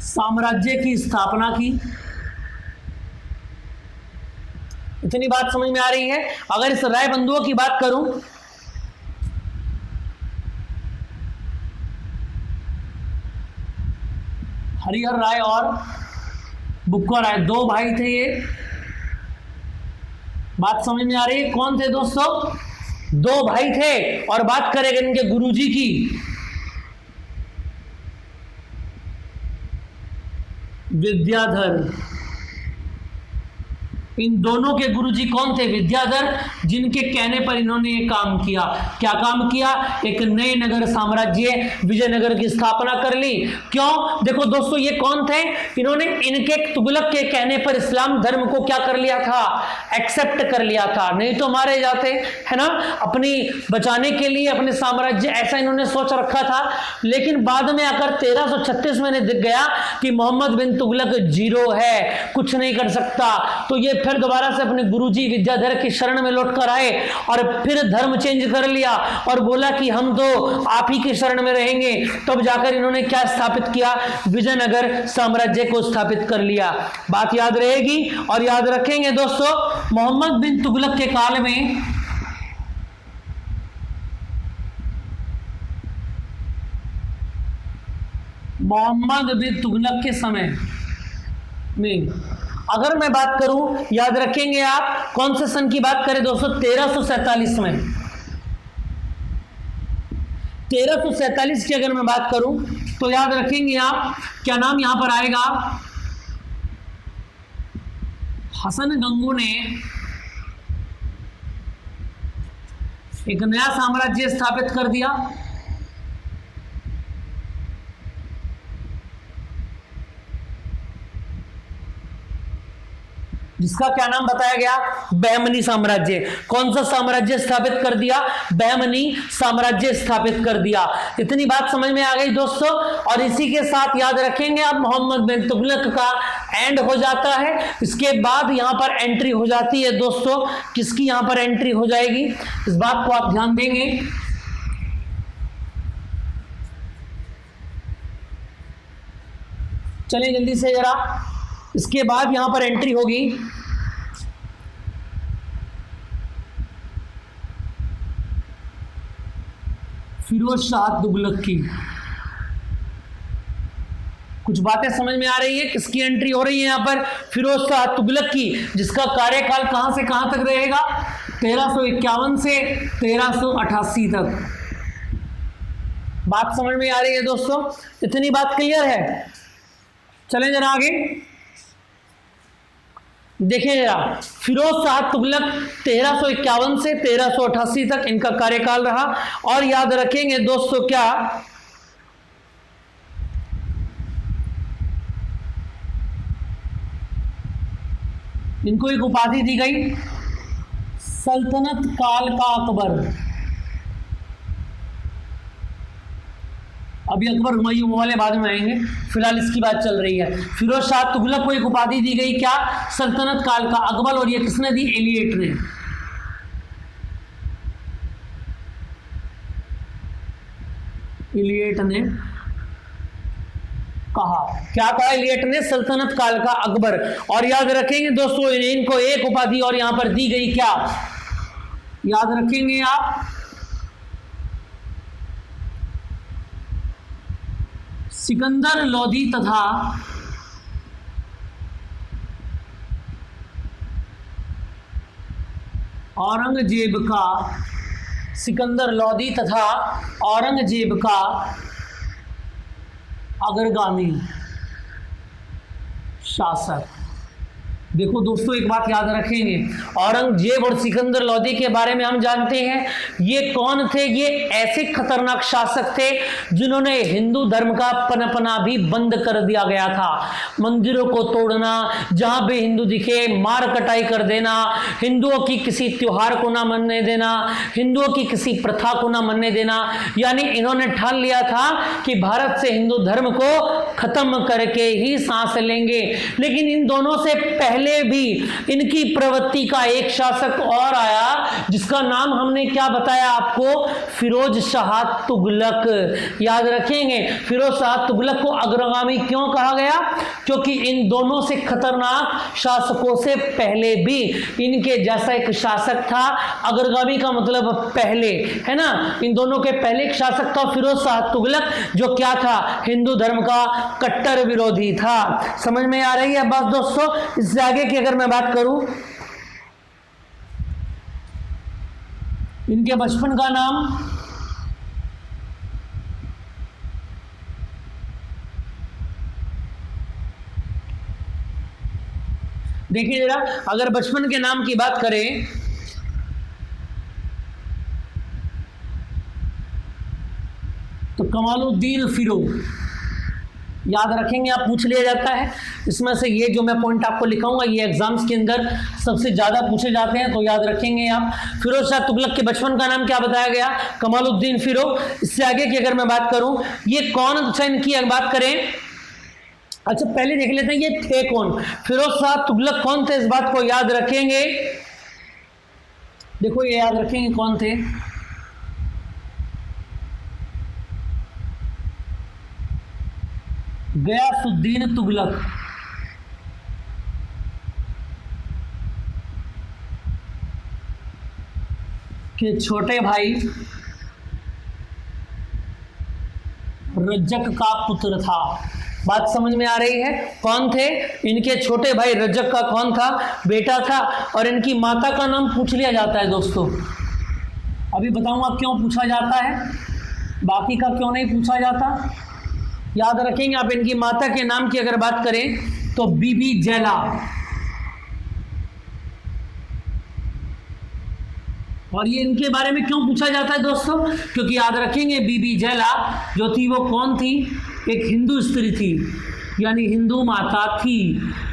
साम्राज्य की स्थापना की। इतनी बात समझ में आ रही है? अगर इस राय बंधुओं की बात करूं, हरिहर राय और बुक्का राय दो भाई थे। ये बात समझ में आ रही है? कौन थे दोस्तों? दो भाई थे। और बात करेंगे इनके गुरुजी की, विद्याधर। इन दोनों के गुरुजी कौन थे? विद्याधर, जिनके कहने पर इन्होंने ये काम किया। क्या काम किया? एक नए नगर साम्राज्य विजयनगर की स्थापना कर ली। क्यों? देखो दोस्तों, ये कौन थे? इन्होंने इनके तुगलक के कहने पर इस्लाम धर्म को क्या कर लिया था? एक्सेप्ट कर लिया था, नहीं तो मारे जाते, है ना। अपनी बचाने के लिए अपने साम्राज्य ऐसा इन्होंने सोच रखा था। लेकिन बाद में आकर 1336 में दिख गया कि मोहम्मद बिन तुगलक जीरो है, कुछ नहीं कर सकता। तो ये फिर दोबारा से अपने गुरुजी विद्याधर की शरण में लौट कर आए और फिर धर्म चेंज कर लिया और बोला कि हम तो आप ही की शरण में रहेंगे। तब जाकर इन्होंने क्या स्थापित किया? विजयनगर साम्राज्य को स्थापित कर लिया। बात याद रहेगी और याद रखेंगे दोस्तों, मोहम्मद बिन तुगलक के काल में मोहम्मद बिन तुगलक के समय में अगर मैं बात करूं, याद रखेंगे आप, कौन से सन की बात करें दोस्तों? 1347 में। 1347 की अगर मैं बात करूं तो याद रखेंगे आप, क्या नाम यहां पर आएगा? हसन गंगू ने एक नया साम्राज्य स्थापित कर दिया, जिसका क्या नाम बताया गया? बहमनी साम्राज्य। कौन सा साम्राज्य स्थापित कर दिया? बहमनी साम्राज्य स्थापित कर दिया। इतनी बात समझ में आ गई दोस्तों। और इसी के साथ याद रखेंगे आप, मोहम्मद बिन तुगलक का एंड हो जाता है। इसके बाद यहां पर एंट्री हो जाती है दोस्तों, किसकी यहां पर एंट्री हो जाएगी? इस बात को आप ध्यान देंगे। चलें जल्दी से जरा। इसके बाद यहां पर एंट्री होगी फिरोज शाह तुगलक की। कुछ बातें समझ में आ रही है? किसकी एंट्री हो रही है यहां पर? फिरोज शाह तुगलक की, जिसका कार्यकाल कहां से कहां तक रहेगा? 1351 से 1388 तक। बात समझ में आ रही है दोस्तों? इतनी बात क्लियर है? चलें जरा आगे देखें जरा। फिरोज शाह तुगलक 1351 से 1388 तक इनका कार्यकाल रहा। और याद रखेंगे दोस्तों, क्या इनको एक उपाधि दी गई, सल्तनत काल का अकबर। अभी अकबर हुमायूं वाले बाद में आएंगे, फिलहाल इसकी बात चल रही है। फिरोज शाह तुगलक को एक उपाधि दी गई, क्या? सल्तनत काल का अकबर। और ये किसने दी? एलियट ने। एलियट ने कहा, क्या कहा एलियट ने? सल्तनत काल का अकबर। और याद रखेंगे दोस्तों, इनको एक उपाधि और यहां पर दी गई, क्या? याद रखेंगे आप, सिकंदर लोदी तथा औरंगजेब का, सिकंदर लोदी तथा औरंगजेब का अग्रगामी शासक। देखो दोस्तों, एक बात याद रखेंगे, औरंगजेब और सिकंदर लोदी के बारे में हम जानते हैं ये कौन थे। ये ऐसे खतरनाक शासक थे जिन्होंने हिंदू धर्म का पनपना भी बंद कर दिया गया था। मंदिरों को तोड़ना, जहां भी हिंदू दिखे मार कटाई कर देना, हिंदुओं की किसी त्योहार को ना मनने देना, हिंदुओं की किसी प्रथा को ना मनने देना। यानी इन्होंने ठान लिया था कि भारत से हिंदू धर्म को खत्म करके ही सांस लेंगे। लेकिन इन दोनों से पहले भी इनकी प्रवृत्ति का एक शासक और आया जिसका नाम हमने क्या बताया आपको, फिरोज शाह तुगलक। याद रखेंगे, फिरोज शाह तुगलक को अग्रगामी क्यों कहा गया, क्योंकि इन दोनों से खतरनाक शासकों से पहले भी इनके जैसा एक शासक था। अग्रगामी का मतलब पहले, है ना। इन दोनों के पहले एक शासक था फिरोज शाह तुगलक, जो क्या था, हिंदू धर्म का कट्टर विरोधी था। समझ में आ रही है बात दोस्तों। इससे आगे की अगर मैं बात करूं, इनके बचपन का नाम, देखिए जरा, अगर बचपन के नाम की बात करें तो कमालुद्दीन फिरोज। याद रखेंगे आप, पूछ लिया जाता है इसमें से। ये जो मैं पॉइंट आपको लिखाऊंगा ये एग्जाम्स के अंदर सबसे ज्यादा पूछे जाते हैं, तो याद रखेंगे आप। फिरोज शाह तुगलक के बचपन का नाम क्या बताया गया, कमालुद्दीन फिरोज। इससे आगे की अगर मैं बात करूं, ये कौन, अच्छा इनकी अगर बात करें, अच्छा पहले देख लेते हैं ये थे कौन। फिरोज शाह तुगलक कौन थे, इस बात को याद रखेंगे। देखो ये याद रखेंगे कौन थे, गयासुद्दीन तुगलक। के छोटे भाई रज्जक का पुत्र था। बात समझ में आ रही है, कौन थे, इनके छोटे भाई रज्जक का कौन था, बेटा था। और इनकी माता का नाम पूछ लिया जाता है दोस्तों। अभी बताऊंगा क्यों पूछा जाता है, बाकी का क्यों नहीं पूछा जाता। याद रखेंगे आप, इनकी माता के नाम की अगर बात करें तो बीबी जैला। और ये इनके बारे में क्यों पूछा जाता है दोस्तों, क्योंकि याद रखेंगे बीबी जैला जो थी वो कौन थी, एक हिंदू स्त्री थी, यानी हिंदू माता थी।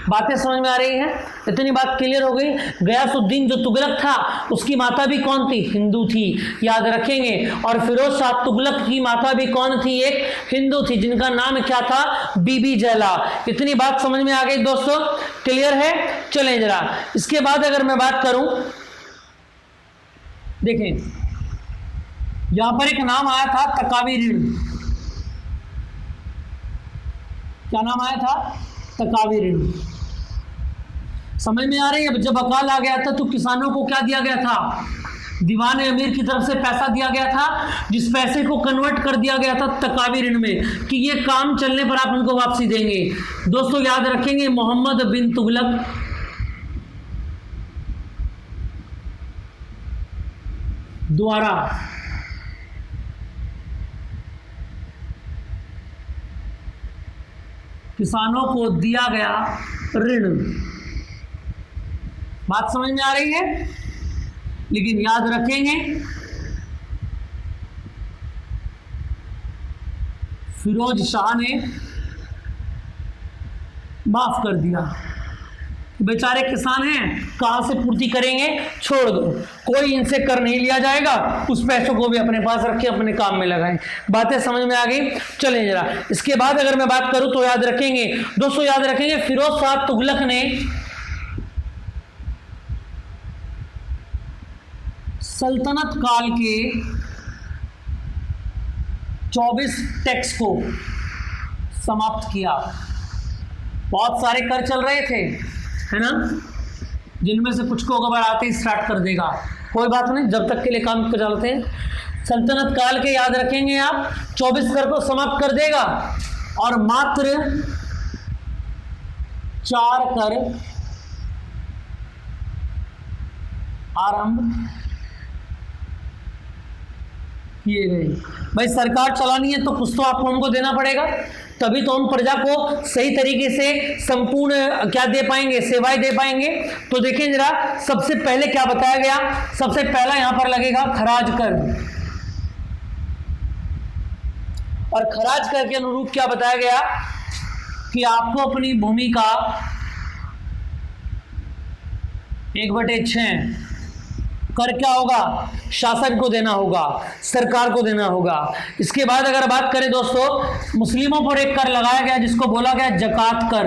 बातें समझ में आ रही हैं, इतनी बात क्लियर हो गई। गयासुद्दीन जो तुगलक था उसकी माता भी कौन थी, हिंदू थी, याद रखेंगे। और फिरोज शाह तुगलक की माता भी कौन थी, एक हिंदू थी, जिनका नाम क्या था, बीबी जैला। इतनी बात समझ में आ गई दोस्तों, क्लियर है। चलें जरा, इसके बाद अगर मैं बात करूं, देखें यहां पर एक नाम आया था तकावी ऋण। क्या नाम आया था, तकावी ऋण। समझ में आ रही है, जब अकाल आ गया था तो किसानों को क्या दिया गया था, दीवान अमीर की तरफ से पैसा दिया गया था, जिस पैसे को कन्वर्ट कर दिया गया था तकावी ऋण में, कि ये काम चलने पर आप उनको वापसी देंगे। दोस्तों याद रखेंगे, मोहम्मद बिन तुगलक द्वारा किसानों को दिया गया ऋण। बात समझ में आ रही है, लेकिन याद रखेंगे फिरोज शाह ने माफ कर दिया। बेचारे किसान हैं, कहां से पूर्ति करेंगे, छोड़ दो, कोई इनसे कर नहीं लिया जाएगा, उस पैसों को भी अपने पास रखें, अपने काम में लगाएं। बातें समझ में आ गई। चलें जरा, इसके बाद अगर मैं बात करूं तो याद रखेंगे दोस्तों, याद रखेंगे फिरोज शाह तुगलक ने सल्तनत काल के 24 टैक्स को समाप्त किया। बहुत सारे कर चल रहे थे, है ना, जिनमें से कुछ को अगर आते ही स्टार्ट कर देगा, कोई बात नहीं, जब तक के लिए काम को चलाते हैं। सल्तनत काल के याद रखेंगे आप 24 कर को समाप्त कर देगा और मात्र 4 कर आरंभ किए गए। भाई सरकार चलानी है तो कुछ तो आपको हमको देना पड़ेगा, तभी तो हम प्रजा को सही तरीके से संपूर्ण क्या दे पाएंगे, सेवाएं दे पाएंगे। तो देखें जरा, सबसे पहले क्या बताया गया, सबसे पहला यहां पर लगेगा खराज कर, और खराज कर के अनुरूप क्या बताया गया कि आपको अपनी भूमि का 1/6 कर क्या होगा, शासन को देना होगा, सरकार को देना होगा। इसके बाद अगर बात करें दोस्तों, मुस्लिमों पर एक कर लगाया गया जिसको बोला गया जकात कर।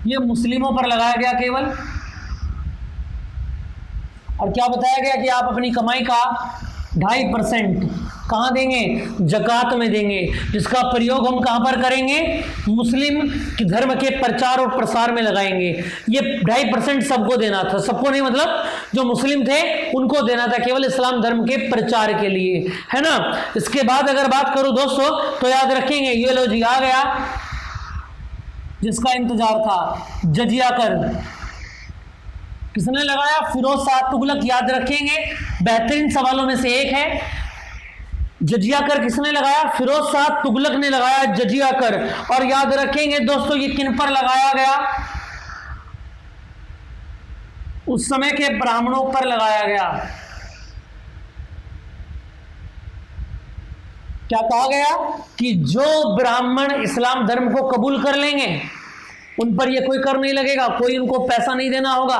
ये मुस्लिमों पर लगाया गया केवल, और क्या बताया गया कि आप अपनी कमाई का 2.5% कहाँ देंगे, जकात में देंगे, जिसका प्रयोग हम कहाँ पर करेंगे, मुस्लिम धर्म के प्रचार और प्रसार में लगाएंगे। ये 2.5% सबको देना था, सबको नहीं, मतलब जो मुस्लिम थे उनको देना था, केवल इस्लाम धर्म के प्रचार के लिए, है ना। इसके बाद अगर बात करूं दोस्तों तो याद रखेंगे, ये लो जी आ गया जिसका इंतजार था, जजिया कर। किसने लगाया, फिरोज शाह तुगलक। याद रखेंगे, बेहतरीन सवालों में से एक है। जजिया कर किसने लगाया, फिरोज शाह तुगलक ने लगाया जजिया कर। और याद रखेंगे दोस्तों, ये किन पर लगाया गया, उस समय के ब्राह्मणों पर लगाया गया। क्या कहा गया कि जो ब्राह्मण इस्लाम धर्म को कबूल कर लेंगे उन पर ये कोई कर नहीं लगेगा, कोई उनको पैसा नहीं देना होगा।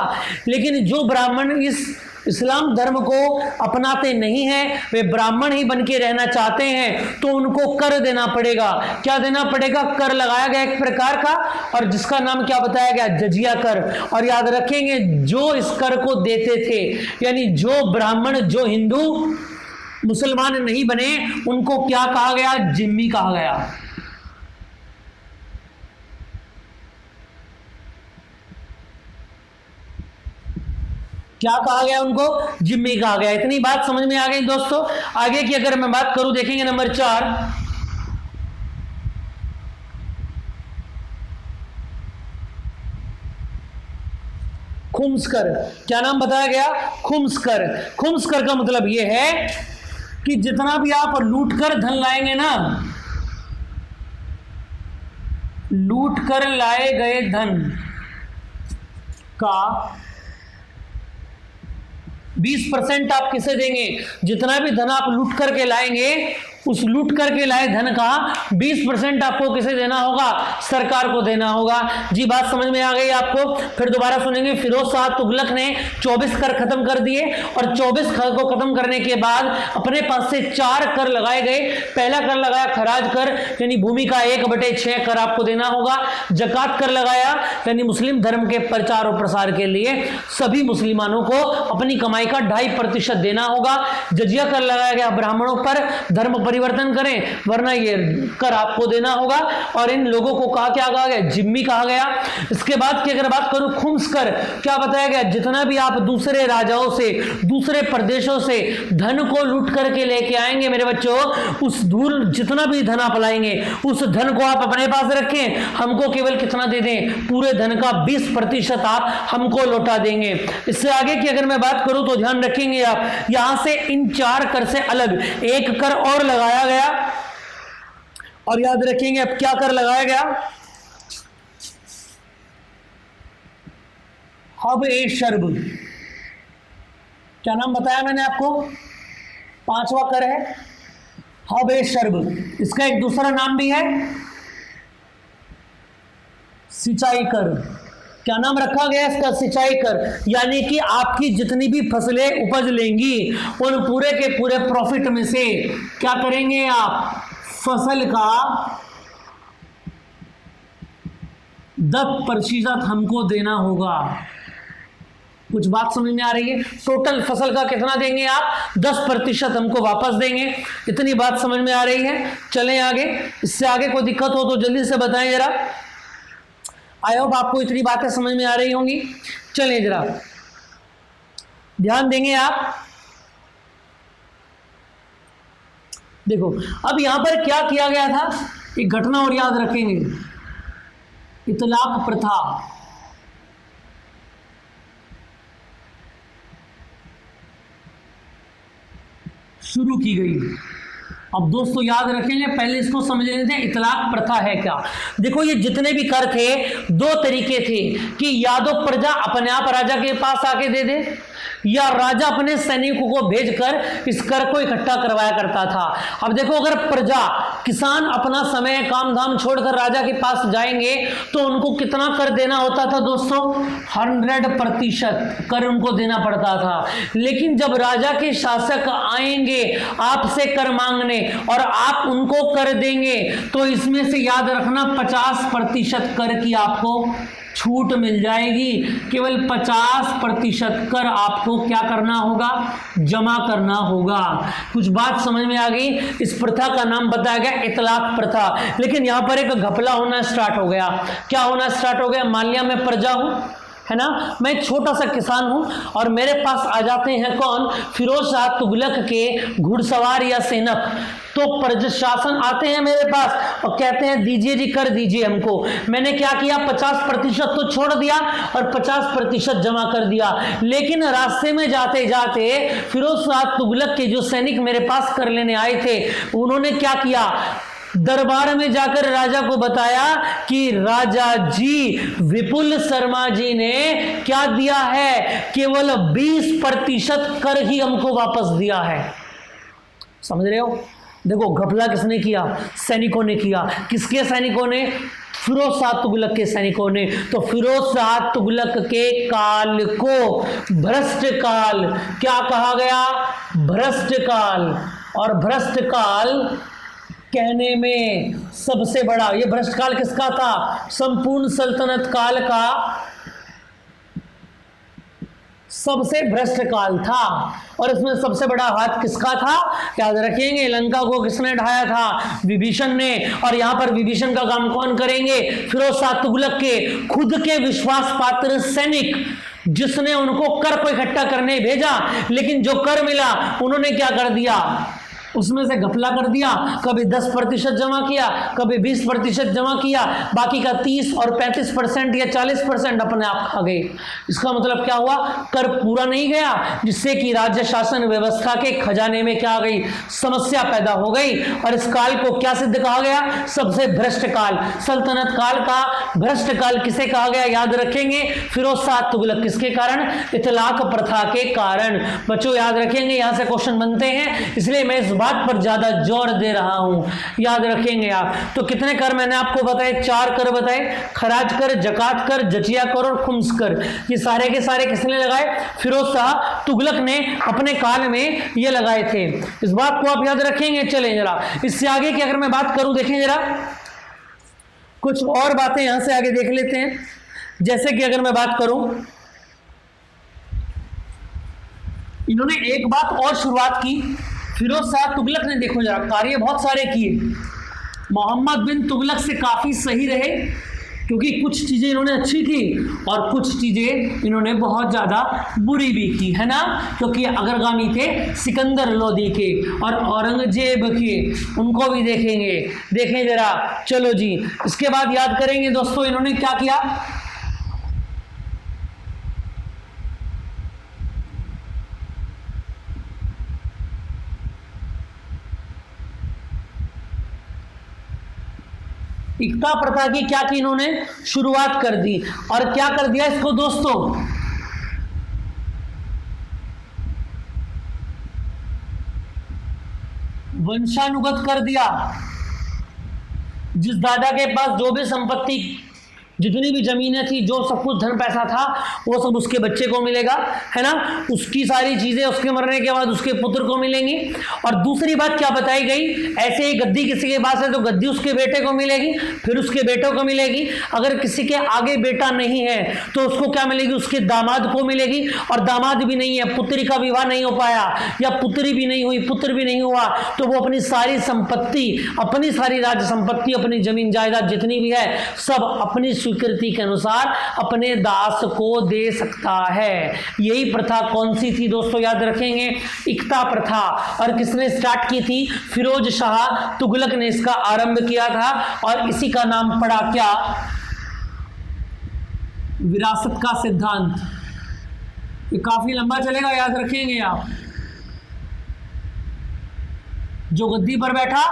लेकिन जो ब्राह्मण इस इस्लाम धर्म को अपनाते नहीं हैं, वे ब्राह्मण ही बन के रहना चाहते हैं, तो उनको कर देना पड़ेगा। क्या देना पड़ेगा, कर लगाया गया एक प्रकार का, और जिसका नाम क्या बताया गया, जजिया कर। और याद रखेंगे, जो इस कर को देते थे, यानी जो ब्राह्मण, जो हिंदू मुसलमान नहीं बने, उनको क्या कहा गया, जिम्मी कहा गया। क्या कहा गया उनको, जिम्मी कहा गया। इतनी बात समझ में आ गई दोस्तों। आगे की अगर मैं बात करूं, देखेंगे नंबर 4, खुम्सकर। क्या नाम बताया गया, खुम्सकर। खुम्सकर का मतलब यह है कि जितना भी आप लूट कर धन लाएंगे ना, लूट कर लाए गए धन का 20% आप किसे देंगे, जितना भी धन आप लूट करके लाएंगे, उस लूट करके लाए धन का 20% आपको किसे देना होगा, सरकार को देना होगा। जी बात समझ में आ गई आपको। फिर दोबारा सुनेंगे, फिरोज शाह तुगलक ने 24 कर खत्म कर दिए, और 24 कर को खत्म करने के बाद अपने पास से 4 कर लगाए गए। पहला कर लगाया खराज कर, यानी भूमि का 1/6 कर आपको देना होगा। जकात कर लगाया, यानी मुस्लिम धर्म के प्रचार और प्रसार के लिए सभी मुसलमानों को अपनी कमाई का 2.5% देना होगा। जजिया कर लगाया गया, ब्राह्मणों पर धर्म परिवर्तन करें वरना ये कर आपको देना होगा। और इन लोगों को क्या कहा गया, जिम्मी कहा गया। इसके बाद की अगर बात करूं, खुम्स कर, क्या बताया गया, जितना भी आप दूसरे राजाओं से, दूसरे प्रदेशों से धन को लूट करके लेके आएंगे मेरे बच्चों, उस धूल जितना भी धन आप लाएंगे, उस धन को आप अपने पास रखें, हमको केवल कितना दे दें, पूरे धन का 20% आप हमको लौटा देंगे। इससे आगे की अगर मैं बात करूं तो ध्यान रखेंगे आप, यहां से इन 4 कर से अलग एक कर और लगाया गया। और याद रखेंगे अब क्या कर लगाया गया, हब ए शर्ब। क्या नाम बताया मैंने आपको, 5वां कर है हब ए शर्ब। इसका एक दूसरा नाम भी है सिंचाई कर। क्या नाम रखा गया इसका, सिंचाई कर। यानी कि आपकी जितनी भी फसलें उपज लेंगी, उन पूरे के पूरे प्रॉफिट में से क्या करेंगे आप, फसल का 10% हमको देना होगा। कुछ बात समझ में आ रही है, टोटल फसल का कितना देंगे आप, 10% हमको वापस देंगे। इतनी बात समझ में आ रही है। चलें आगे, इससे आगे कोई दिक्कत हो तो जल्दी से बताएं जरा। आई होप आपको इतनी बातें समझ में आ रही होंगी। चलें जरा, ध्यान देंगे आप। देखो अब यहां पर क्या किया गया था, एक घटना और याद रखेंगे, इतलाक प्रथा। शुरू की गई। अब दोस्तों याद रखेंगे, पहले इसको समझ लेते हैं इतलाक प्रथा है क्या। देखो ये जितने भी कर थे, दो तरीके थे कि या तो प्रजा अपने आप राजा के पास आके दे दे, या राजा अपने सैनिकों को भेजकर इस कर को इकट्ठा करवाया करता था। अब देखो अगर प्रजा, किसान अपना समय काम धाम छोड़कर राजा के पास जाएंगे तो उनको कितना कर देना होता था दोस्तों, 100% कर उनको देना पड़ता था। लेकिन जब राजा के शासक आएंगे आपसे कर मांगने और आप उनको कर देंगे तो इसमें से याद रखना 50% कर की आपको छूट मिल जाएगी। केवल 50% कर आपको क्या करना होगा, जमा करना होगा। कुछ बात समझ में आ गई। इस प्रथा का नाम बताया गया इतलाक प्रथा। लेकिन यहां पर एक घपला होना स्टार्ट हो गया। क्या होना स्टार्ट हो गया, मान लिया मैं प्रजा हूं, है ना, मैं एक छोटा सा किसान हूं और मेरे पास आ जाते हैं कौन, फिरोज शाह तुगलक के घुड़सवार या सैनिक। तो प्रशासन आते हैं मेरे पास और कहते हैं दीजिए जी, कर दीजिए हमको। मैंने क्या किया, 50% तो छोड़ दिया और 50% जमा कर दिया। लेकिन रास्ते में जाते जाते फिरोज शाह तुगलक के जो सैनिक मेरे पास कर लेने आए थे, उन्होंने क्या किया, दरबार में जाकर राजा को बताया कि राजा जी विपुल शर्मा जी ने क्या दिया है, केवल 20% कर ही हमको वापस दिया है। समझ रहे हो। देखो घपला किसने किया, सैनिकों ने किया। किसके सैनिकों ने, फिरोज शाह तुगलक के सैनिकों ने। तो फिरोज शाह तुगलक के काल को भ्रष्ट काल क्या कहा गया, भ्रष्ट काल। और भ्रष्ट काल कहने में सबसे बड़ा, ये भ्रष्ट काल किसका था, संपूर्ण सल्तनत काल का सबसे भ्रष्ट काल था। और इसमें सबसे बड़ा हाथ किसका था, याद रखेंगे, लंका को किसने ढाया था, विभीषण ने। और यहां पर विभीषण का काम कौन करेंगे, फिरोज शाह तुगलक के खुद के विश्वास पात्र सैनिक, जिसने उनको कर को इकट्ठा करने भेजा। लेकिन जो कर मिला उन्होंने क्या कर दिया, उसमें से घपला कर दिया। कभी 10% जमा किया, कभी 20% जमा किया, बाकी का 30 और 35% या 40% अपने आप खा गए। इसका मतलब क्या हुआ, कर पूरा नहीं गया, जिससे कि राज्य शासन व्यवस्था के खजाने में क्या आ गई, समस्या पैदा हो गई। और इस काल को क्या सिद्ध कहा गया, सबसे भ्रष्ट काल। सल्तनत काल का भ्रष्ट काल किसे कहा गया, याद रखेंगे, फिरोज शाह तुगलक। किसके कारण, इतलाक प्रथा के कारण। बच्चों याद रखेंगे, यहां से क्वेश्चन बनते हैं, इसलिए मैं इस बात पर ज्यादा जोर दे रहा हूं, याद रखेंगे आप। तो कितने कर मैंने आपको बताए, 4 कर बताए, खराज कर, जकात कर, जचिया कर और खुम्स कर। ये सारे के सारे किसने लगाए, फिरोज शाह तुगलक ने अपने काल में ये लगाए थे। इस बात को आप याद रखेंगे। चलें जरा इससे आगे की अगर मैं बात करूं, देखें जरा कुछ और बातें यहां से आगे देख लेते हैं। जैसे कि अगर मैं बात करूं, इन्होंने एक बात और शुरुआत की, फिरोज शाह तुगलक ने, देखो जरा कार्य बहुत सारे किए, मोहम्मद बिन तुगलक से काफी सही रहे, क्योंकि कुछ चीजें इन्होंने अच्छी की और कुछ चीजें इन्होंने बहुत ज्यादा बुरी भी की, है ना। क्योंकि अग्रगामी थे सिकंदर लोदी के और औरंगजेब के, उनको भी देखेंगे। देखें जरा, चलो जी इसके बाद याद करेंगे दोस्तों, इन्होंने क्या किया, इक्ता प्रथा की क्या की, इन्होंने शुरुआत कर दी। और क्या कर दिया इसको दोस्तों, वंशानुगत कर दिया। जिस दादा के पास जो भी संपत्ति, जितनी भी जमीनें थी, जो सब कुछ धन पैसा था, वो सब उसके बच्चे को मिलेगा, है ना। उसकी सारी चीजें उसके मरने के बाद उसके पुत्र को मिलेंगी। और दूसरी बात क्या बताई गई, ऐसे ही गद्दी किसी के पास है तो गद्दी उसके बेटे को मिलेगी, फिर उसके बेटों को मिलेगी। अगर किसी के आगे बेटा नहीं है तो उसको क्या मिलेगी, उसके दामाद को मिलेगी। और दामाद भी नहीं है, पुत्री का विवाह नहीं हो पाया या पुत्री भी नहीं हुई, पुत्र भी नहीं हुआ, तो वो अपनी सारी संपत्ति, अपनी सारी राज संपत्ति, अपनी जमीन जायदाद जितनी भी है, सब अपनी स्वीकृति के अनुसार अपने दास को दे सकता है। यही प्रथा कौन सी थी दोस्तों, याद रखेंगे, इक्ता प्रथा। और किसने स्टार्ट की थी? फिरोज शाह तुगलक ने इसका आरंभ किया था और इसी का नाम पड़ा क्या? विरासत का सिद्धांत। ये काफी लंबा चलेगा, याद रखेंगे आप। जो गद्दी पर बैठा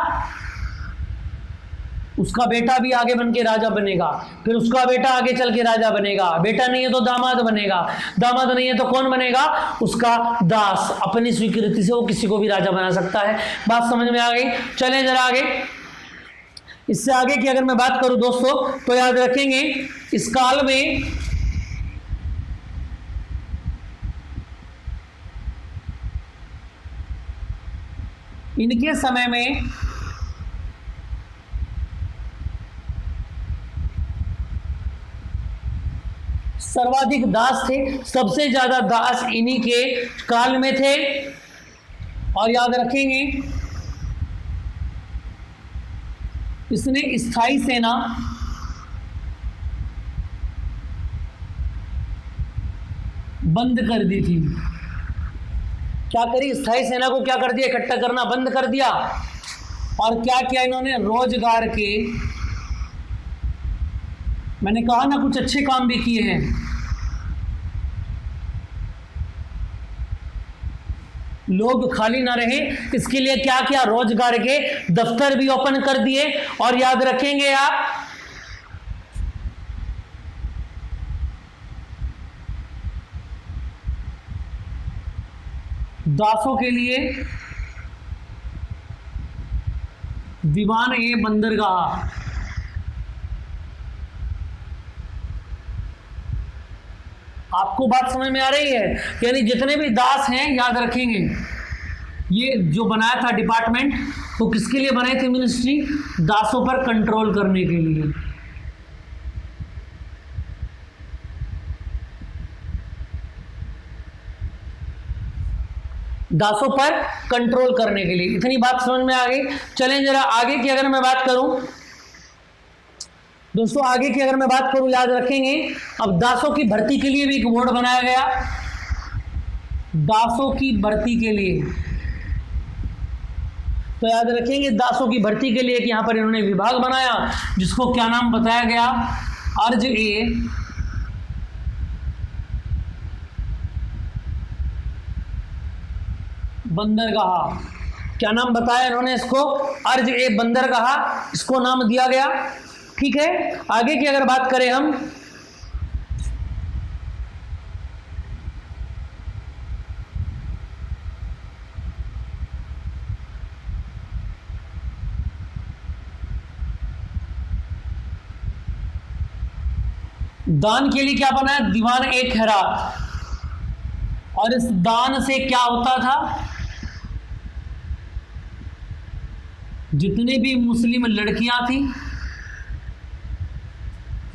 उसका बेटा भी आगे बन के राजा बनेगा, फिर उसका बेटा आगे चल के राजा बनेगा, बेटा नहीं है तो दामाद बनेगा, दामाद नहीं है तो कौन बनेगा? उसका दास। अपनी स्वीकृति से वो किसी को भी राजा बना सकता है। बात समझ में आ गई? चलें जरा आगे। इससे आगे की अगर मैं बात करूं दोस्तों तो याद रखेंगे इस काल में इनके समय में सर्वाधिक दास थे, सबसे ज्यादा दास इन्हीं के काल में थे। और याद रखेंगे इसने स्थायी सेना बंद कर दी थी। क्या करी? स्थायी सेना को क्या कर दिया? इकट्ठा करना बंद कर दिया। और क्या किया इन्होंने? रोजगार के, मैंने कहा ना, कुछ अच्छे काम भी किए हैं। लोग खाली ना रहे इसके लिए क्या किया? रोजगार के दफ्तर भी ओपन कर दिए। और याद रखेंगे आप दासों के लिए दीवान ए बंदरगाह। आपको बात समझ में आ रही है? यानी जितने भी दास हैं, याद रखेंगे, ये जो बनाया था डिपार्टमेंट, वो किसके लिए बनाई थी मिनिस्ट्री? दासों पर कंट्रोल करने के लिए। दासों पर कंट्रोल करने के लिए। इतनी बात समझ में आ गई? चलें जरा आगे की अगर मैं बात करूं दोस्तों, आगे की अगर मैं बात करूं, याद रखेंगे अब दासों की भर्ती के लिए भी एक बोर्ड बनाया गया। दासों की भर्ती के लिए तो याद रखेंगे दासों की भर्ती के लिए कि यहां पर इन्होंने विभाग बनाया जिसको क्या नाम बताया गया? अर्ज ए बंदरगाह। क्या नाम बताया इन्होंने इसको? अर्ज ए बंदरगाह, इसको नाम दिया गया। ठीक है, आगे की अगर बात करें हम, दान के लिए क्या बनाया? दीवान ए खैरात। और इस दान से क्या होता था? जितने भी मुस्लिम लड़कियां थी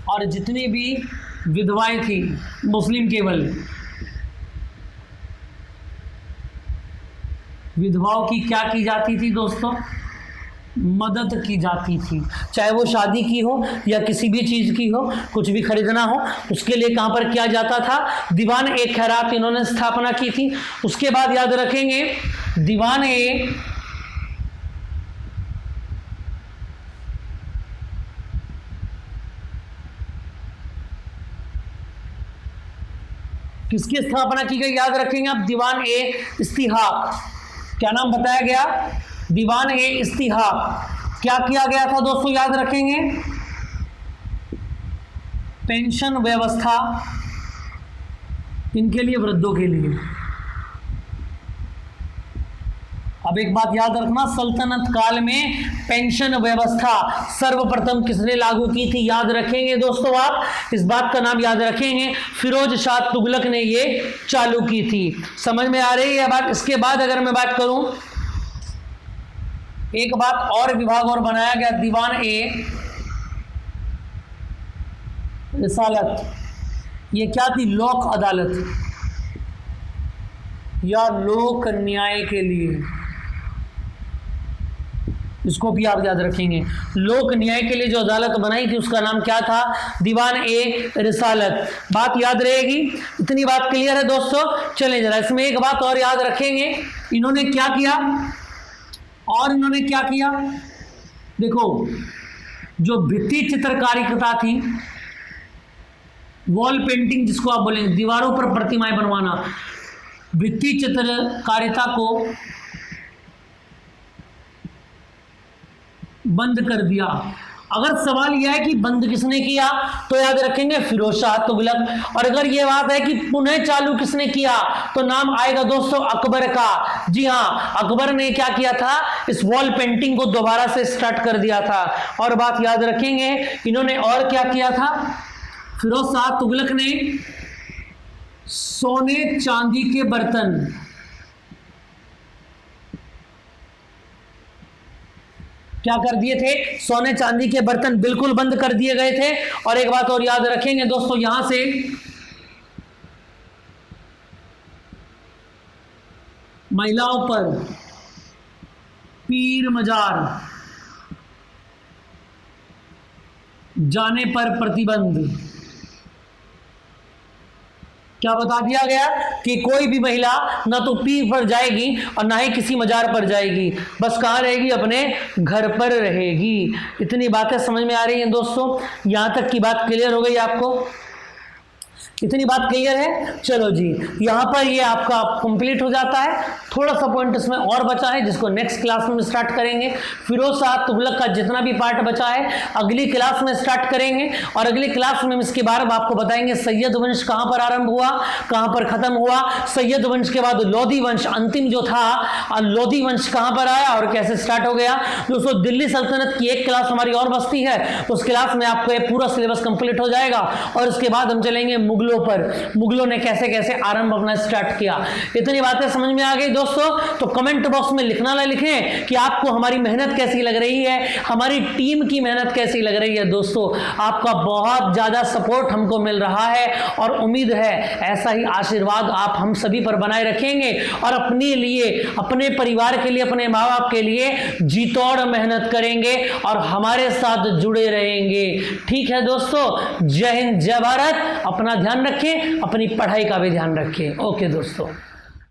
और जितनी भी विधवाएं थी, मुस्लिम केवल, विधवाओं की क्या की जाती थी दोस्तों? मदद की जाती थी। चाहे वो शादी की हो या किसी भी चीज़ की हो, कुछ भी खरीदना हो, उसके लिए कहाँ पर किया जाता था? दीवान ए खैरात इन्होंने स्थापना की थी। उसके बाद याद रखेंगे दीवान ए किसकी स्थापना की गई? याद रखेंगे आप, दीवान ए इस्तिहाक। क्या नाम बताया गया? दीवान ए इस्तिहाक। क्या किया गया था दोस्तों? याद रखेंगे पेंशन व्यवस्था इनके लिए, वृद्धों के लिए। अब एक बात याद रखना, सल्तनत काल में पेंशन व्यवस्था सर्वप्रथम किसने लागू की थी? याद रखेंगे दोस्तों, आप इस बात का नाम याद रखेंगे, फिरोज शाह तुगलक ने ये चालू की थी। समझ में आ रही है बात? इसके बाद अगर मैं बात करूं, एक बात और विभाग और बनाया गया, दीवान ए रिसालत। ये क्या थी? लोक अदालत या लोक न्याय के लिए। इसको भी आप याद रखेंगे। लोक न्याय के लिए जो अदालत बनाई थी उसका नाम क्या था? दीवान ए रिसालत। बात याद रहेगी, इतनी बात क्लियर है दोस्तों। चलें जरा इसमें एक बात और याद रखेंगे, इन्होंने क्या किया और इन्होंने क्या किया। देखो जो भित्ति चित्रकारिता थी, वॉल पेंटिंग जिसको आप बोलेंगे, दीवारों पर प्रतिमाएं बनवाना, भित्ति चित्रकारिता को बंद कर दिया। अगर सवाल यह है कि बंद किसने किया तो याद रखेंगे फिरोज शाह तुगलक। और अगर यह बात है कि पुनः चालू किसने किया तो नाम आएगा दोस्तों अकबर का। जी हाँ, अकबर ने क्या किया था? इस वॉल पेंटिंग को दोबारा से स्टार्ट कर दिया था। और बात याद रखेंगे इन्होंने और क्या किया था? फिरोज शाह तुगलक ने सोने चांदी के बर्तन, क्या कर दिए थे? सोने चांदी के बर्तन बिल्कुल बंद कर दिए गए थे। और एक बात और याद रखेंगे दोस्तों, यहां से महिलाओं पर पीर मजार जाने पर प्रतिबंध। क्या बता दिया गया कि कोई भी महिला ना तो पीर पर जाएगी और ना ही किसी मजार पर जाएगी, बस कहाँ रहेगी? अपने घर पर रहेगी। इतनी बातें समझ में आ रही हैं दोस्तों? यहां तक की बात क्लियर हो गई आपको? इतनी बात क्लियर है? चलो जी, यहाँ पर ये आपका कंप्लीट हो जाता है। थोड़ा सा पॉइंट इसमें और बचा है जिसको नेक्स्ट क्लास में स्टार्ट करेंगे। फिरोज शाह तुगलक का जितना भी पार्ट बचा है अगली क्लास में स्टार्ट करेंगे। और अगली क्लास में इसके बारे में आपको बताएंगे सैयद वंश कहाँ पर आरंभ हुआ, कहाँ पर खत्म हुआ, सैयद वंश के बाद लोधी वंश अंतिम जो था, लोधी वंश कहाँ पर आया और कैसे स्टार्ट हो गया। दोस्तों दिल्ली सल्तनत की एक क्लास हमारी और बचती है, उस क्लास में आपको ये पूरा सिलेबस कंप्लीट हो जाएगा। और उसके बाद हम चलेंगे मुगलों पर, मुगलों ने कैसे कैसे आरंभ अपना स्टार्ट किया। इतनी बातें समझ में आ गई दोस्तों? तो कमेंट बॉक्स में लिखना ना लिखें कि आपको हमारी मेहनत कैसी लग रही है, हमारी टीम की मेहनत कैसी लग रही है। दोस्तों आपका बहुत ज्यादा सपोर्ट हमको मिल रहा है और उम्मीद है ऐसा ही आशीर्वाद आप हम सभी पर बनाए रखेंगे और अपने लिए, अपने परिवार के लिए, अपने माँ बाप के लिए जी तोड़ मेहनत करेंगे और हमारे साथ जुड़े रहेंगे। ठीक है दोस्तों, जय हिंद, जय भारत। अपना ध्यान रखें, अपनी पढ़ाई का भी ध्यान रखें। ओके दोस्तों।